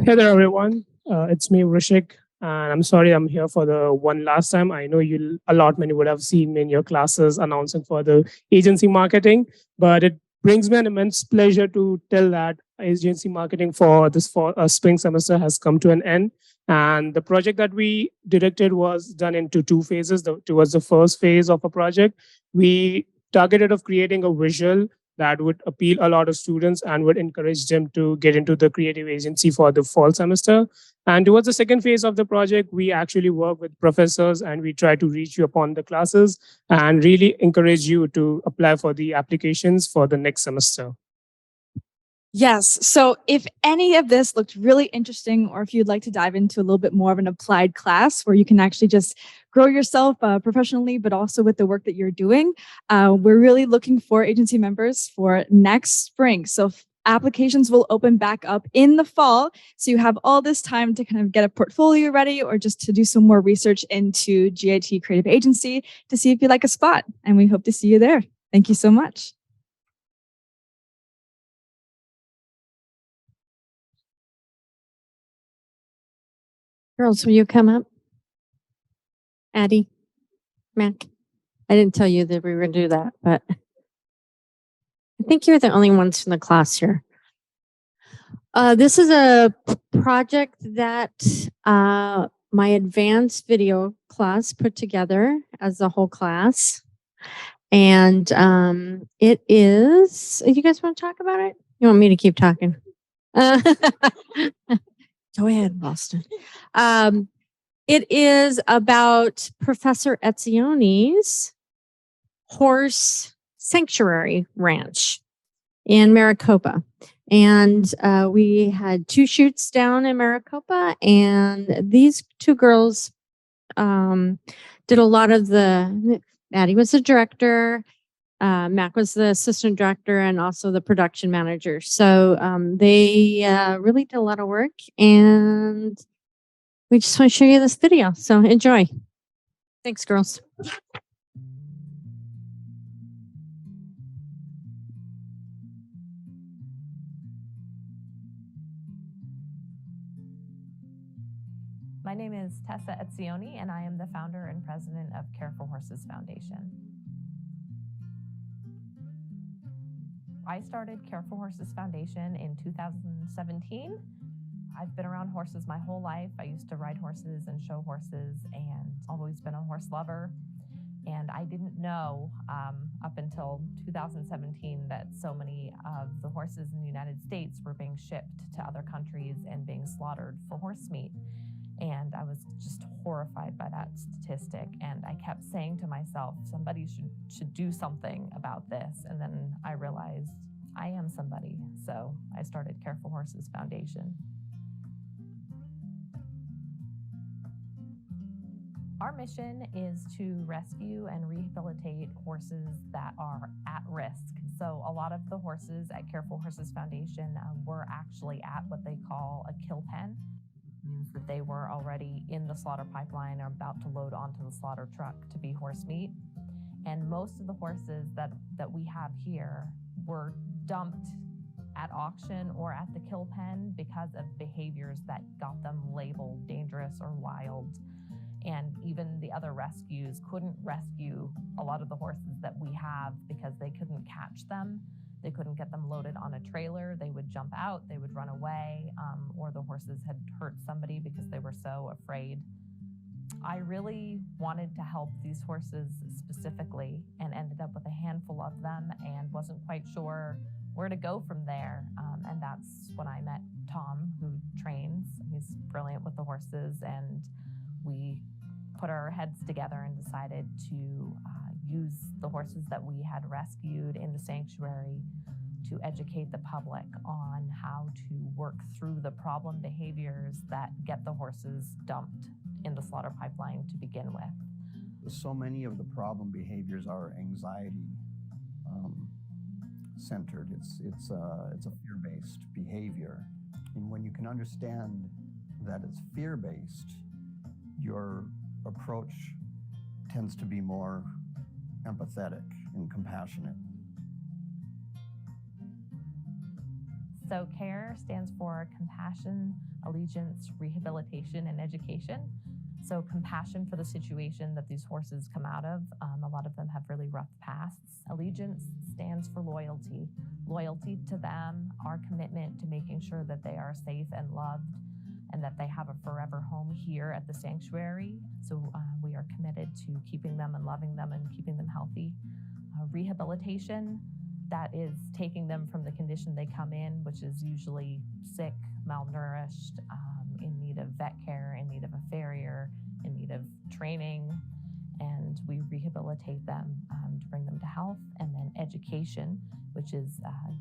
S17: Hey there, everyone. It's me, Rishik. And I'm sorry I'm here for the one last time. I know many would have seen me in your classes announcing for the agency marketing, but it brings me an immense pleasure to tell that agency marketing for this spring semester has come to an end. And the project that we directed was done into 2 phases. Towards the first phase of a project, we targeted of creating a visual that would appeal a lot of students and would encourage them to get into the creative agency for the fall semester. And towards the second phase of the project, we actually work with professors and we try to reach you upon the classes and really encourage you to apply for the applications for the next semester.
S13: Yes. So if any of this looked really interesting, or if you'd like to dive into a little bit more of an applied class where you can actually just grow yourself professionally, but also with the work that you're doing, we're really looking for agency members for next spring. So applications will open back up in the fall. So you have all this time to kind of get a portfolio ready or just to do some more research into GIT Creative Agency to see if you like a spot. And we hope to see you there. Thank you so much.
S20: Girls, will you come up? Addie, Mac. I didn't tell you that we were going to do that, but I think you're the only ones in the class here. This is a project that my advanced video class put together as a whole class. And it is, you guys want to talk about it? You want me to keep talking? Go ahead, Boston. It is about Professor Etzione's horse sanctuary ranch in Maricopa. And we had 2 shoots down in Maricopa, and these 2 girls did a lot of Maddie was the director, Mac was the assistant director, and also the production manager. So they really did a lot of work, and we just want to show you this video. So enjoy. Thanks, girls.
S21: My name is Tessa Etzioni, and I am the founder and president of Care for Horses Foundation. I started Care for Horses Foundation in 2017. I've been around horses my whole life. I used to ride horses and show horses, and always been a horse lover. And I didn't know up until 2017 that so many of the horses in the United States were being shipped to other countries and being slaughtered for horse meat. And I was just horrified by that statistic. And I kept saying to myself, somebody should do something about this. And then I realized I am somebody. So I started Care for Horses Foundation. Our mission is to rescue and rehabilitate horses that are at risk, So a lot of the horses at Care for Horses Foundation were actually at what they call a kill pen. It means that they were already in the slaughter pipeline or about to load onto the slaughter truck to be horse meat. And most of the horses that we have here were dumped at auction or at the kill pen because of behaviors that got them labeled dangerous or wild. And even the other rescues couldn't rescue a lot of the horses that we have because they couldn't catch them. They couldn't get them loaded on a trailer. They would jump out, they would run away, or the horses had hurt somebody because they were so afraid. I really wanted to help these horses specifically and ended up with a handful of them and wasn't quite sure where to go from there. And that's when I met Tom, who trains. He's brilliant with the horses, and we put our heads together and decided to use the horses that we had rescued in the sanctuary to educate the public on how to work through the problem behaviors that get the horses dumped in the slaughter pipeline to begin with.
S3: So many of the problem behaviors are anxiety centered. It's a fear-based behavior. And when you can understand that it's fear-based, your approach tends to be more empathetic and compassionate.
S21: So CARE stands for Compassion, Allegiance, Rehabilitation, and Education. So compassion for the situation that these horses come out of. A lot of them have really rough pasts. Allegiance stands for loyalty. Loyalty to them, our commitment to making sure that they are safe and loved and that they have a forever home here at the sanctuary. So we are committed to keeping them and loving them and keeping them healthy. Rehabilitation, that is taking them from the condition they come in, which is usually sick, malnourished, in need of vet care, in need of a farrier, in need of training, and we rehabilitate them to bring them to health. And then education, which is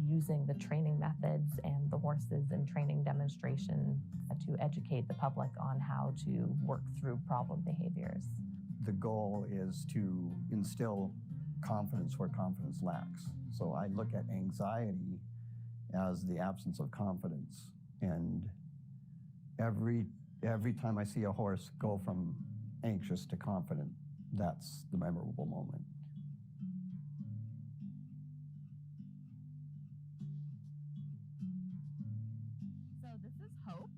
S21: using the training methods and the horses and training demonstration to educate the public on how to work through problem behaviors.
S3: The goal is to instill confidence where confidence lacks. So I look at anxiety as the absence of confidence. And every time I see a horse go from anxious to confident, that's the memorable moment.
S21: So this is Hope,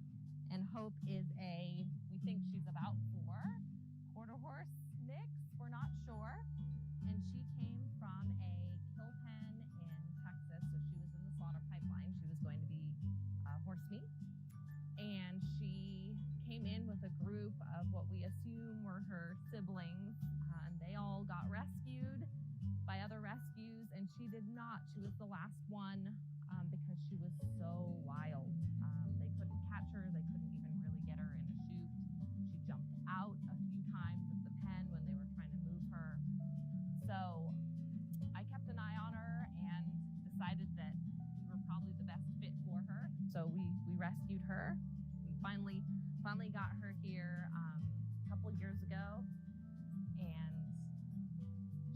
S21: and Hope is we think she's about 4, quarter horse mix, we're not sure. And she came from a kill pen in Texas, so she was in the slaughter pipeline. She was going to be horse meat. And she came in with a group of what we assume were her siblings, and they all got rescued by other rescues, and she did not. She was the last one because she was so wild. They couldn't catch her. They couldn't even really get her in a chute. She jumped out a few times of the pen when they were trying to move her. So I kept an eye on her and decided that we were probably the best fit for her. So we rescued her. We finally got her here a couple of years ago, and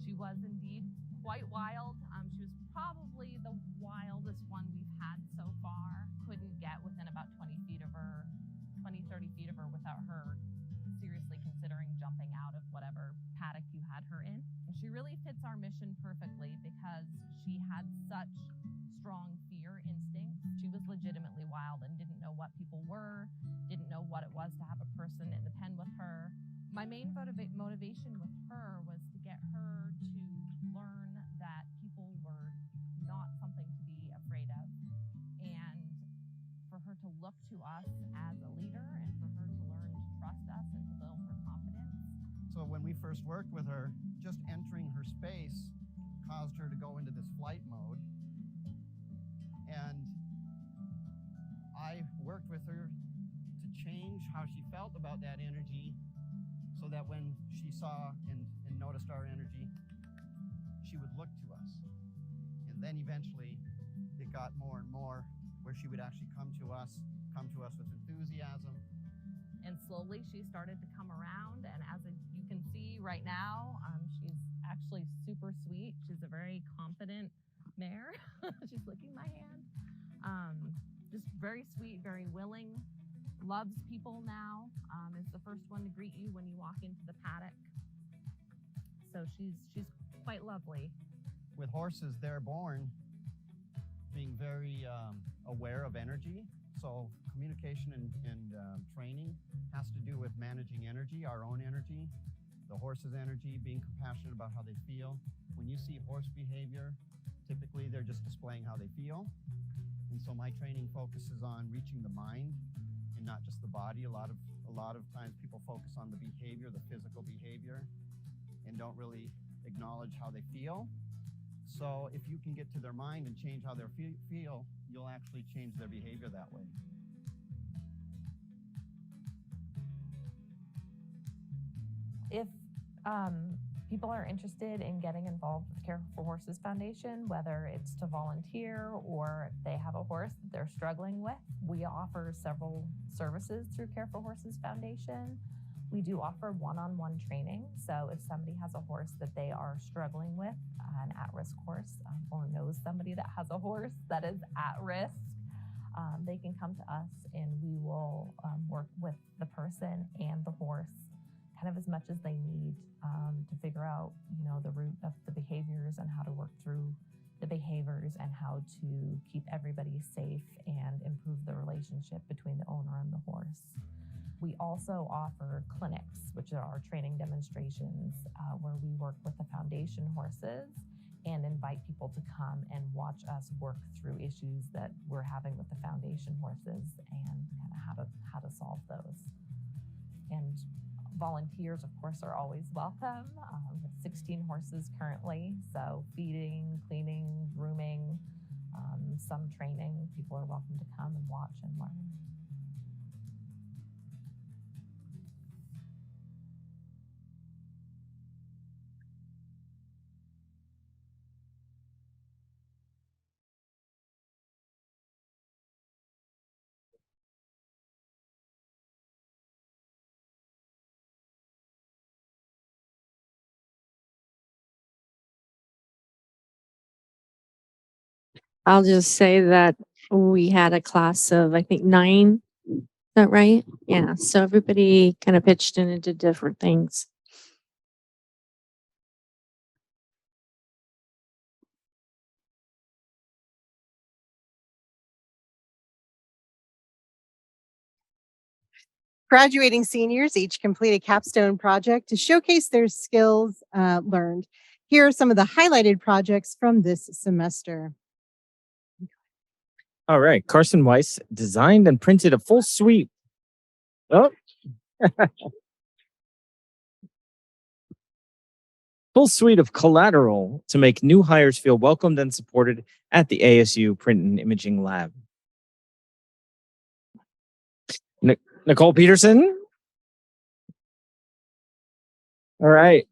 S21: she was indeed quite wild. She was probably the wildest one we've had so far. Couldn't get within about 20, 30 feet of her without her seriously considering jumping out of whatever paddock you had her in. And she really fits our mission perfectly because she had such strong fear instincts. She was legitimately wild and didn't know what people were, didn't know what it was to have a person in the pen with her. My main motivation with her was to get her to learn that people were not something to be afraid of, and for her to look to us as a leader and for her to learn to trust us and to build her confidence.
S3: So when we first worked with her, just entering her space caused her to go into this flight mode. And I worked with her to change how she felt about that energy so that when she saw and noticed our energy, she would look to us. And then eventually it got more and more where she would actually come to us with enthusiasm.
S21: And slowly she started to come around, and as you can see right now, she's actually super sweet. She's a very confident mare. She's licking my hand. Just very sweet, very willing, loves people now. Is the first one to greet you when you walk into the paddock. So she's quite lovely.
S3: With horses, they're born being very aware of energy. So communication and training has to do with managing energy, our own energy, the horse's energy, being compassionate about how they feel. When you see horse behavior, typically they're just displaying how they feel. And so my training focuses on reaching the mind and not just the body. A lot of times people focus on the behavior, the physical behavior, and don't really acknowledge how they feel. So if you can get to their mind and change how they feel, you'll actually change their behavior that way.
S21: If people are interested in getting involved with Care for Horses Foundation, whether it's to volunteer or if they have a horse that they're struggling with, we offer several services through Care for Horses Foundation. We do offer one-on-one training. So if somebody has a horse that they are struggling with, an at-risk horse, or knows somebody that has a horse that is at risk, they can come to us and we will work with the person and the horse kind of as much as they need to figure out, the root of the behaviors and how to work through the behaviors and how to keep everybody safe and improve the relationship between the owner and the horse. We also offer clinics, which are our training demonstrations, where we work with the foundation horses and invite people to come and watch us work through issues that we're having with the foundation horses and kind of how to solve those. And volunteers, of course, are always welcome. We have 16 horses currently, so feeding, cleaning, grooming, some training. People are welcome to come and watch and learn.
S20: I'll just say that we had a class of, I think, 9. Is that right? Yeah. So everybody kind of pitched in and did different things.
S1: Graduating seniors each complete a capstone project to showcase their skills learned. Here are some of the highlighted projects from this semester.
S2: All right. Carson Weiss designed and printed a full suite. Oh. Full suite of collateral to make new hires feel welcomed and supported at the ASU Print and Imaging Lab. Nicole Peterson. All right.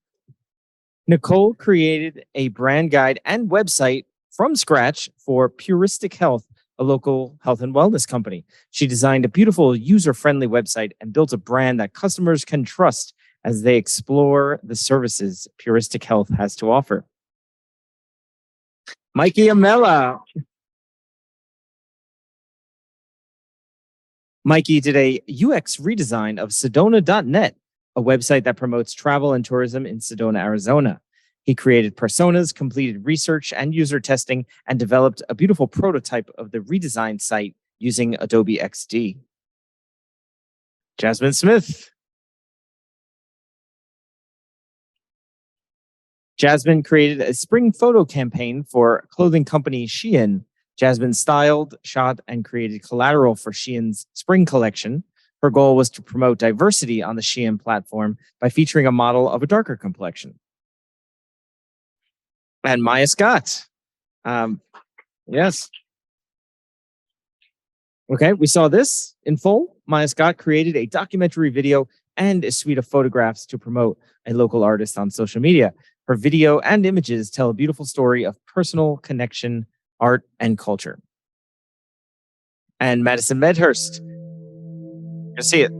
S2: Nicole created a brand guide and website from scratch for Puristic Health, a local health and wellness company. She designed a beautiful, user-friendly website and built a brand that customers can trust as they explore the services Puristic Health has to offer. Mikey Amella. Mikey did a UX redesign of Sedona.net, a website that promotes travel and tourism in Sedona, Arizona. He created personas, completed research and user testing, and developed a beautiful prototype of the redesigned site using Adobe XD. Jasmine Smith. Jasmine created a spring photo campaign for clothing company Shein. Jasmine styled, shot, and created collateral for Shein's spring collection. Her goal was to promote diversity on the Shein platform by featuring a model of a darker complexion. And Maya Scott. Yes. Okay, we saw this in full. Maya Scott created a documentary video and a suite of photographs to promote a local artist on social media. Her video and images tell a beautiful story of personal connection, art, and culture. And Madison Medhurst. You see it.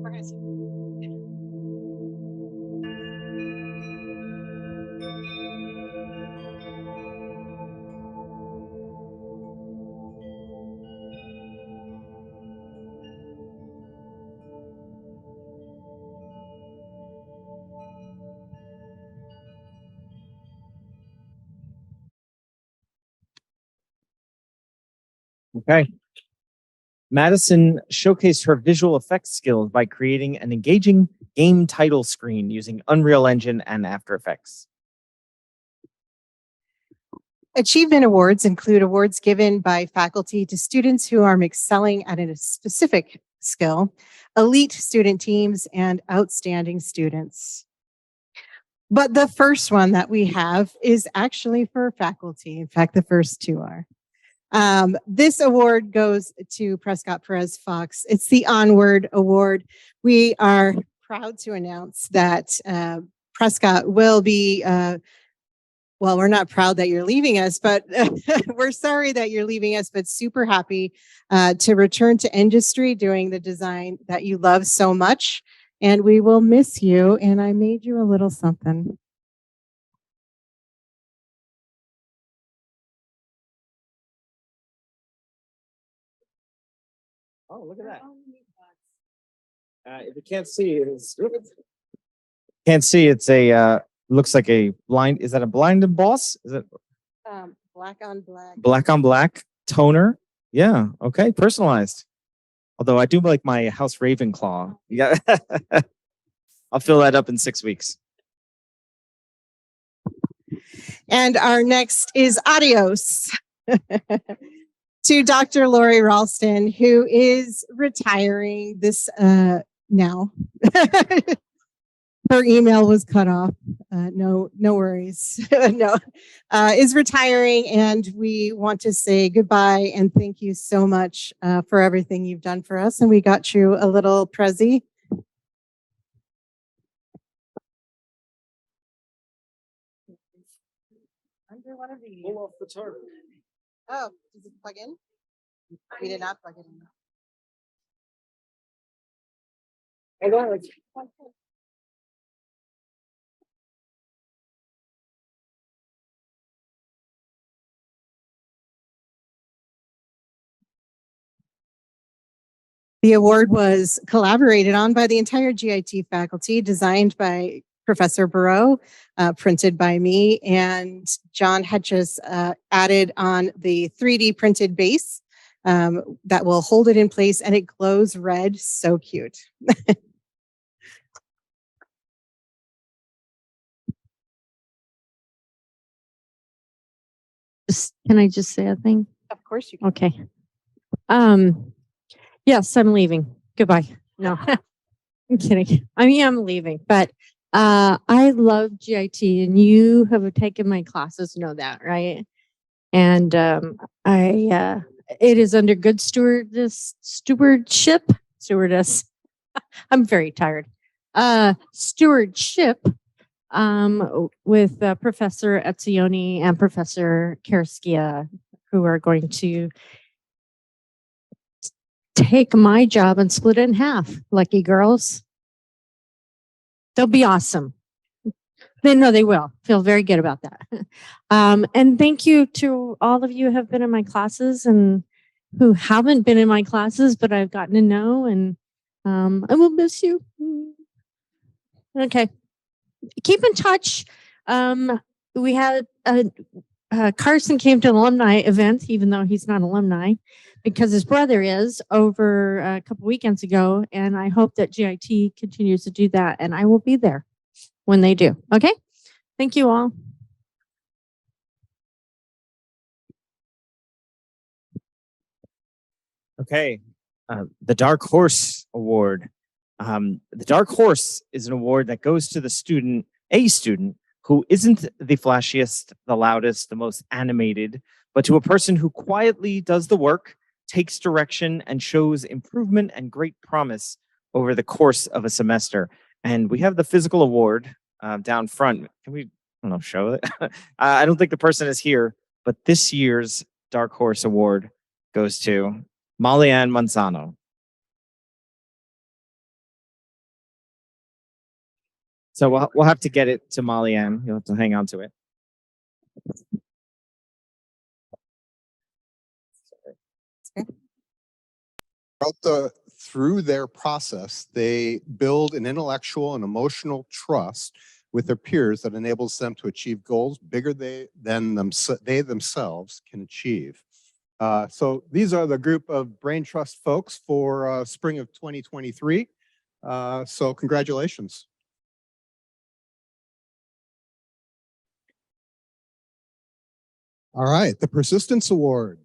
S2: Okay. Madison showcased her visual effects skills by creating an engaging game title screen using Unreal Engine and After Effects.
S1: Achievement awards include awards given by faculty to students who are excelling at a specific skill, elite student teams, and outstanding students. But the first one that we have is actually for faculty. In fact, the first two are. This award goes to Prescott Perez Fox. It's the Onward Award. We are proud to announce that Prescott will be, well, we're not proud that you're leaving us, but we're sorry that you're leaving us, but super happy to return to industry doing the design that you love so much. And we will miss you. And I made you a little something.
S2: Oh, look at that. If you can't see, it's a, looks like a blind, is that a blind emboss? Is it
S1: Black on black.
S2: black on black toner? Yeah, okay, personalized. Although I do like my House Ravenclaw. Yeah, I'll fill that up in 6 weeks.
S1: And our next is Adios to Dr. Lori Ralston, who is retiring this now. Her email was cut off. No worries. No, is retiring, and we want to say goodbye and thank you so much for everything you've done for us. And we got you a little Prezi. Under one of these.
S2: Pull off the tarp.
S1: Oh, does it plug in? We did not plug it in. The award was collaborated on by the entire GIT faculty, designed by Professor Barreau, printed by me, and John Hedges added on the 3D printed base that will hold it in place, and it glows red. So cute.
S20: Can I just say a thing?
S1: Of course you can.
S20: Okay. Yes, I'm leaving. Goodbye. No, I'm kidding. I mean, I'm leaving, but I love GIT, and you have taken my classes, know that, right? And it is under good stewardship. I'm very tired. Stewardship with Professor Etzioni and Professor Karaskia, who are going to take my job and split it in half. Lucky girls. They'll be awesome. They will. Feel very good about that. And thank you to all of you who have been in my classes and who haven't been in my classes, but I've gotten to know, and I will miss you. Okay. Keep in touch. We had Carson came to an alumni event, even though he's not alumni, because his brother is, over a couple weekends ago. And I hope that GIT continues to do that. And I will be there when they do. Okay. Thank you all.
S2: Okay. The Dark Horse Award. The Dark Horse is an award that goes to a student who isn't the flashiest, the loudest, the most animated, but to a person who quietly does the work, takes direction, and shows improvement and great promise over the course of a semester. And we have the physical award down front. Can we, I don't know, show it? I don't think the person is here, but this year's Dark Horse Award goes to Molly Ann Manzano. So we'll have to get it to Molly Ann. You'll have to hang on to it.
S4: Through their process, they build an intellectual and emotional trust with their peers that enables them to achieve goals bigger than they themselves can achieve. So these are the group of Brain Trust folks for spring of 2023. So congratulations. All right, the Persistence Award.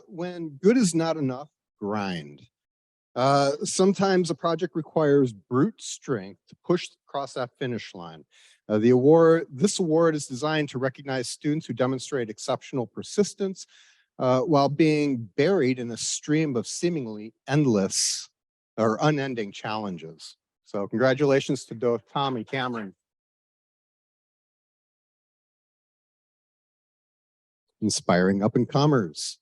S4: When good is not enough, grind. Sometimes a project requires brute strength to push across that finish line. This award is designed to recognize students who demonstrate exceptional persistence while being buried in a stream of seemingly endless or unending challenges. So congratulations to Tom and Cameron. Inspiring up-and-comers.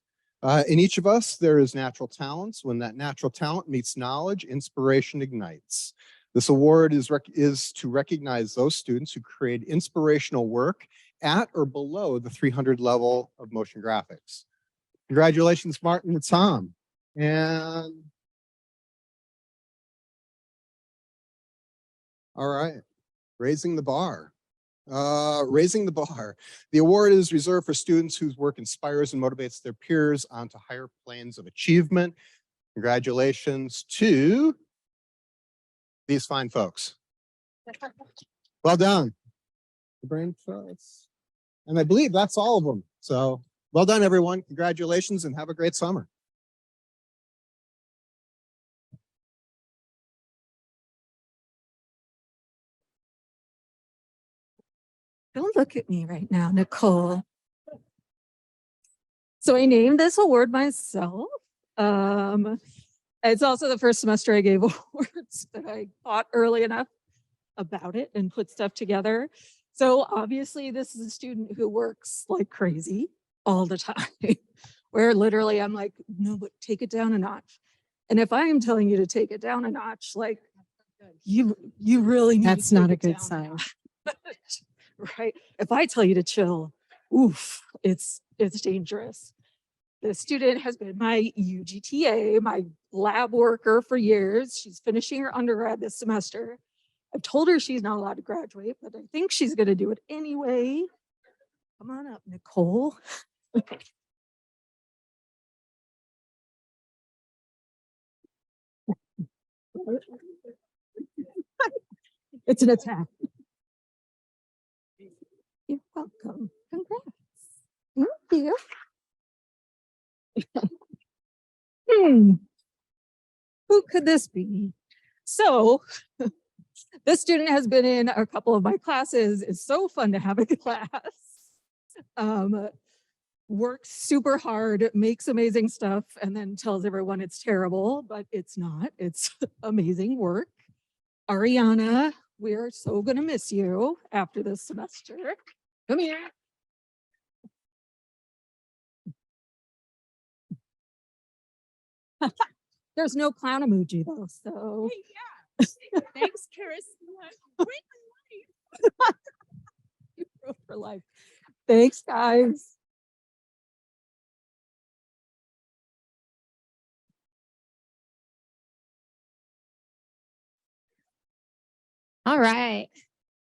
S4: In each of us, there is natural talents. When that natural talent meets knowledge, inspiration ignites. This award is to recognize those students who create inspirational work at or below the 300 level of motion graphics. Congratulations, Martin and Tom. And all right, raising the bar. Raising the bar. The award is reserved for students whose work inspires and motivates their peers onto higher planes of achievement. Congratulations to these fine folks. Well done. The Brain Trust. And I believe that's all of them. So well done, everyone. Congratulations and have a great summer.
S5: Don't look at me right now, Nicole. So I named this award myself. It's also the first semester I gave awards, but I thought early enough about it and put stuff together. So obviously this is a student who works like crazy all the time, where literally I'm like, no, but take it down a notch. And if I am telling you to take it down a notch, like you really need
S1: That's
S5: to
S1: not a
S5: take it
S1: good
S5: down
S1: sign.
S5: notch. Right? If I tell you to chill, oof, it's dangerous. The student has been my UGTA, my lab worker for years. She's finishing her undergrad this semester. I've told her she's not allowed to graduate, but I think she's going to do it anyway. Come on up, Nicole. It's an attack. You're welcome. Congrats. Thank you. Who could this be? So this student has been in a couple of my classes. It's so fun to have a class. Works super hard, makes amazing stuff, and then tells everyone it's terrible, but it's not. It's amazing work. Ariana, we are so gonna miss you after this semester. Come here. There's no clown emoji though, so.
S22: Hey, yeah. Thanks, Charisma.
S5: You wrote for life. Thanks, guys.
S12: All right.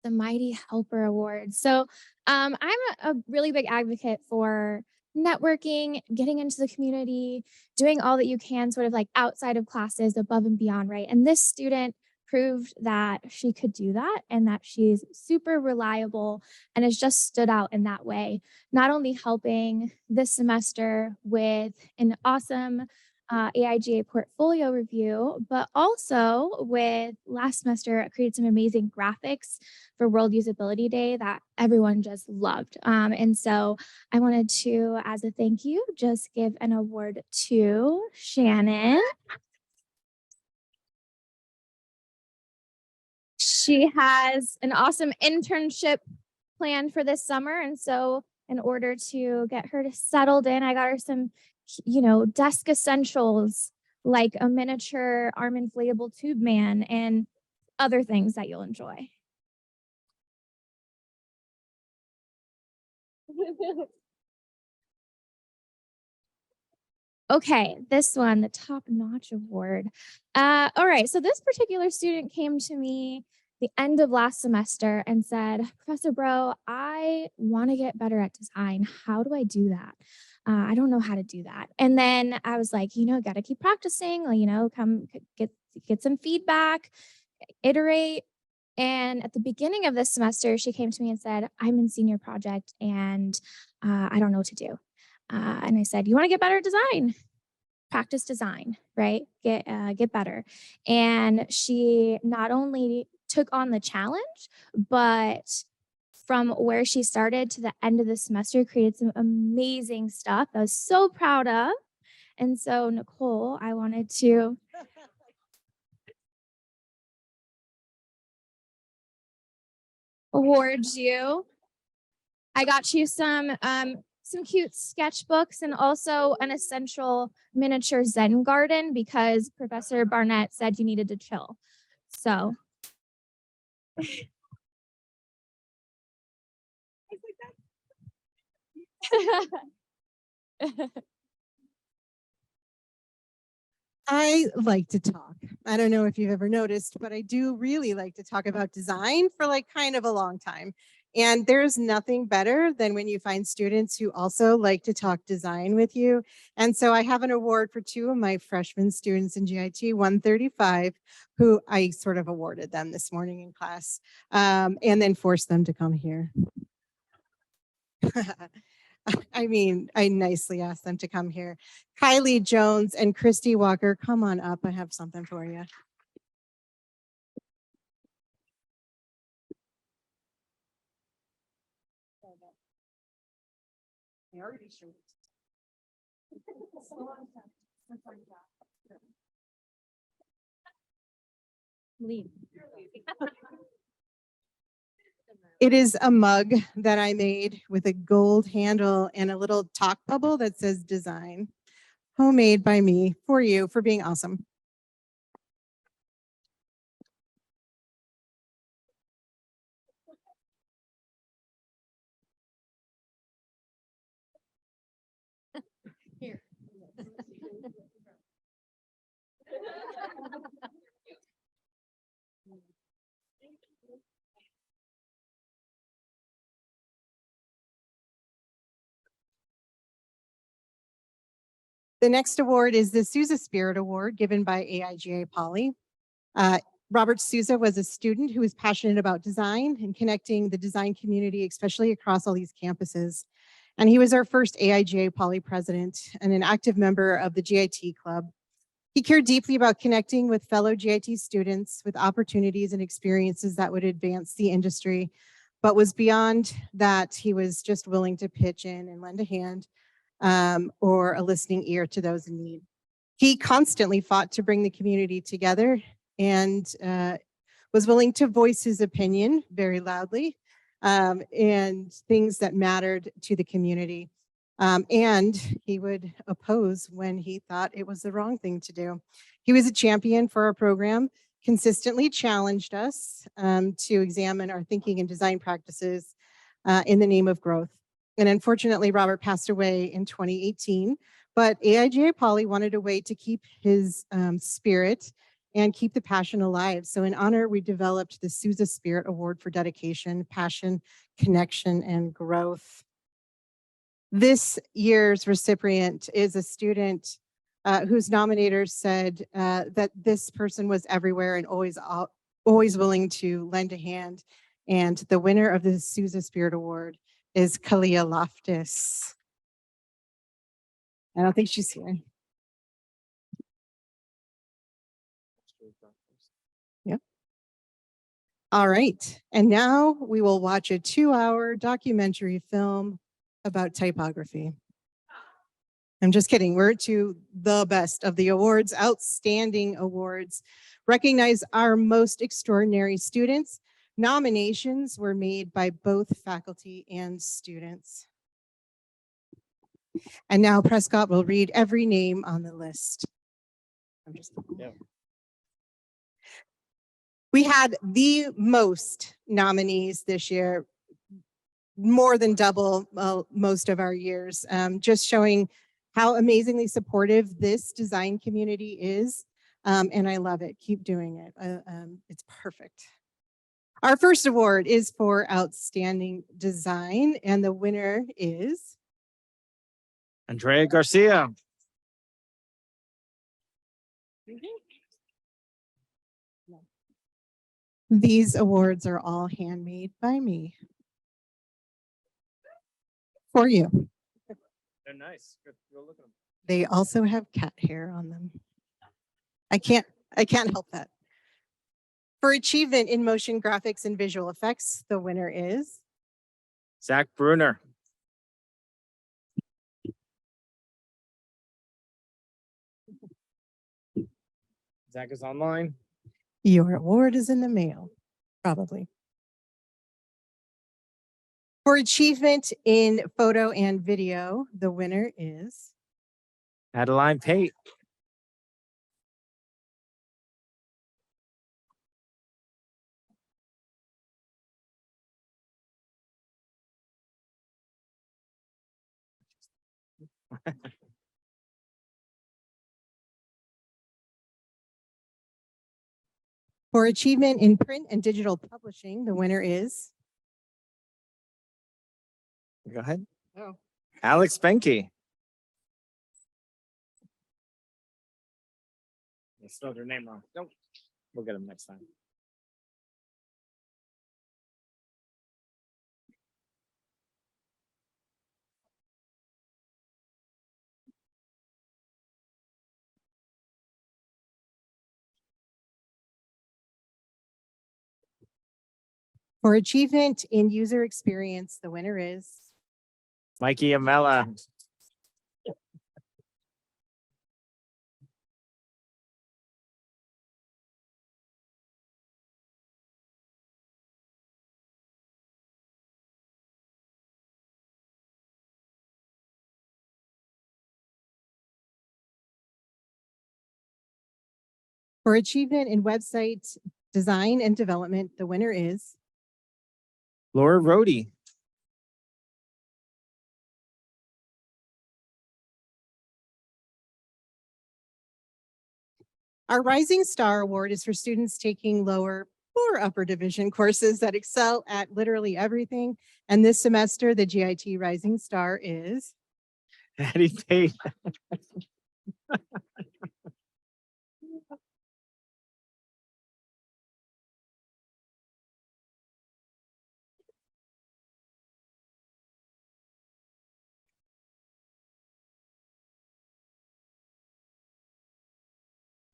S12: The Mighty Helper Award. So I'm a really big advocate for networking, getting into the community, doing all that you can sort of like outside of classes, above and beyond, right? And this student proved that she could do that and that she's super reliable and has just stood out in that way, not only helping this semester with an awesome AIGA portfolio review, but also with last semester created some amazing graphics for World Usability Day that everyone just loved. And so I wanted to, as a thank you, just give an award to Shannon. She has an awesome internship planned for this summer. And so in order to get her settled in, I got her some, desk essentials like a miniature arm inflatable tube man and other things that you'll enjoy. Okay, this one, the Top Notch Award. All right, so this particular student came to me the end of last semester and said, Professor Bro, I want to get better at design. How do I do that? I don't know how to do that. And then I was like, got to keep practicing, come get some feedback, iterate. And at the beginning of this semester, she came to me and said, I'm in senior project and I don't know what to do. And I said, you want to get better at design? Practice design, right? Get better. And she not only took on the challenge, but from where she started to the end of the semester, created some amazing stuff that I was so proud of. And so, Nicole, I wanted to award you. I got you some cute sketchbooks and also an essential miniature Zen garden because Professor Barnett said you needed to chill. So.
S1: I like to talk. I don't know if you've ever noticed, but I do really like to talk about design for like kind of a long time. And there's nothing better than when you find students who also like to talk design with you. And so I have an award for 2 of my freshman students in GIT 135, who I sort of awarded them this morning in class, and then forced them to come here. I mean, I nicely asked them to come here. Kylie Jones and Christy Walker, come on up. I have something for you. I already showed it.
S12: Leave.
S1: It is a mug that I made with a gold handle and a little talk bubble that says design. Homemade by me for you for being awesome. Here. The next award is the Sousa Spirit Award given by AIGA Poly. Robert Sousa was a student who was passionate about design and connecting the design community, especially across all these campuses. And he was our first AIGA Poly president and an active member of the GIT Club. He cared deeply about connecting with fellow GIT students with opportunities and experiences that would advance the industry, but was beyond that. He was just willing to pitch in and lend a hand or a listening ear to those in need. He constantly fought to bring the community together and was willing to voice his opinion very loudly and things that mattered to the community. And he would oppose when he thought it was the wrong thing to do. He was a champion for our program, consistently challenged us to examine our thinking and design practices in the name of growth. And unfortunately, Robert passed away in 2018, but AIGA Poly wanted a way to keep his spirit and keep the passion alive. So in honor, we developed the Sousa Spirit Award for dedication, passion, connection, and growth. This year's recipient is a student whose nominators said that this person was everywhere and always willing to lend a hand. And the winner of the Sousa Spirit Award is Kalia Loftus. I don't think she's here. Yep. All right. And now we will watch a 2-hour documentary film about typography. I'm just kidding. We're to the best of the awards, outstanding awards. Recognize our most extraordinary students. Nominations were made by both faculty and students. And now Prescott will read every name on the list. I'm just kidding. We had the most nominees this year, more than double most of our years, just showing how amazingly supportive this design community is. And I love it. Keep doing it. It's perfect. Our first award is for outstanding design, and the winner is
S2: Andrea Garcia.
S1: These awards are all handmade by me. For you.
S2: They're nice. Go look at them.
S1: They also have cat hair on them. I can't help that. For achievement in motion graphics and visual effects, the winner is
S2: Zach Bruner. Zach is online.
S1: Your award is in the mail, probably. For achievement in photo and video, the winner is
S2: Adeline Pate.
S1: For achievement in print and digital publishing, the winner is
S2: Go ahead.
S1: Oh.
S2: Alex Benke. I spelled her name wrong. Nope. We'll get him next time.
S1: For achievement in user experience, the winner is
S2: Mikey Amella.
S1: For achievement in website design and development, the winner is
S2: Laura Rohde.
S1: Our Rising Star Award is for students taking lower or upper division courses that excel at literally everything. And this semester, the GIT Rising Star is
S2: Addie Pate.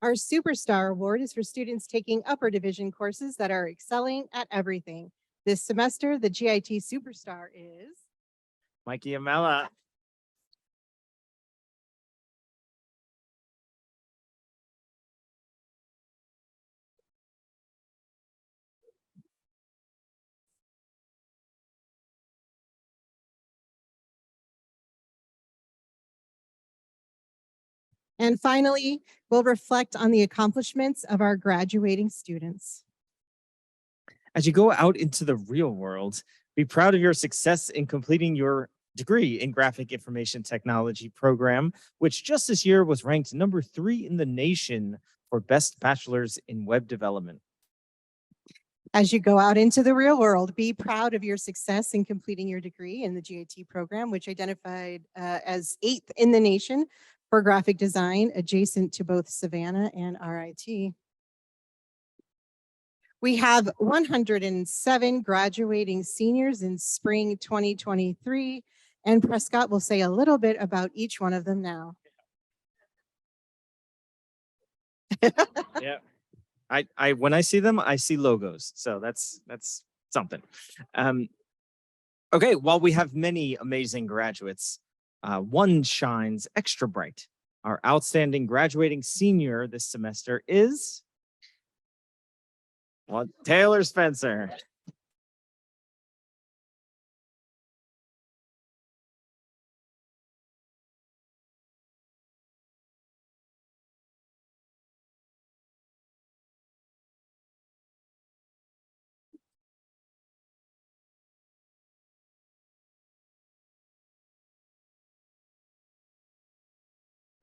S1: Our Superstar Award is for students taking upper division courses that are excelling at everything. This semester, the GIT Superstar is
S2: Mikey Amella.
S1: And finally, we'll reflect on the accomplishments of our graduating students.
S2: As you go out into the real world, be proud of your success in completing your degree in graphic information technology program, which just this year was ranked number 3 in the nation for best bachelor's in web development.
S1: As you go out into the real world, be proud of your success in completing your degree in the GIT program, which identified as 8th in the nation for graphic design, adjacent to both Savannah and RIT. We have 107 graduating seniors in spring 2023, and Prescott will say a little bit about each one of them now.
S2: Yeah. When I see them, I see logos. So that's something. Okay, while we have many amazing graduates, one shines extra bright. Our outstanding graduating senior this semester is Taylor Spencer.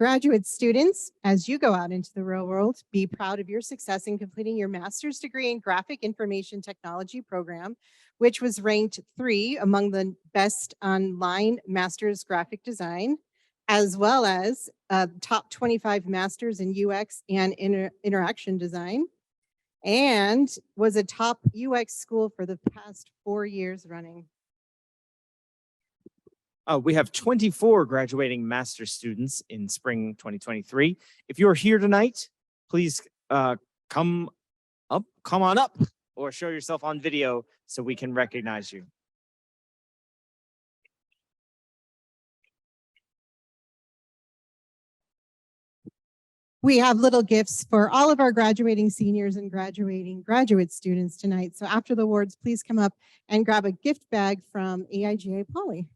S1: Graduate students, as you go out into the real world, be proud of your success in completing your master's degree in graphic information technology program, which was ranked 3 among the best online master's graphic design. as well as top 25 masters in UX and interaction design, and was a top UX school for the past 4 years running.
S2: We have 24 graduating master's students in spring 2023. If you're here tonight, please come on up or show yourself on video so we can recognize you.
S1: We have little gifts for all of our graduating seniors and graduating graduate students tonight. So after the awards, please come up and grab a gift bag from AIGA Poly.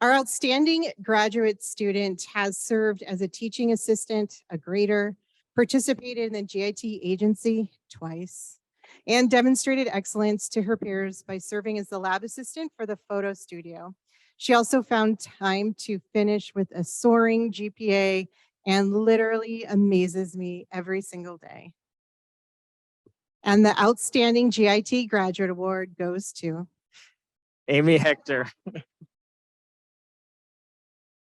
S1: Our outstanding graduate student has served as a teaching assistant, a grader, participated in the GIT agency twice, and demonstrated excellence to her peers by serving as the lab assistant for the photo studio. She also found time to finish with a soaring GPA and literally amazes me every single day. And the Outstanding GIT Graduate Award goes to
S2: Amy Hector.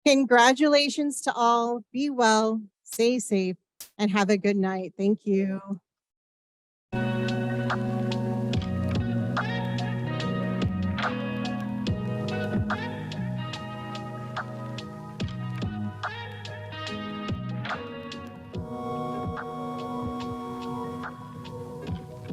S1: Congratulations to all. Be well, stay safe, and have a good night. Thank you.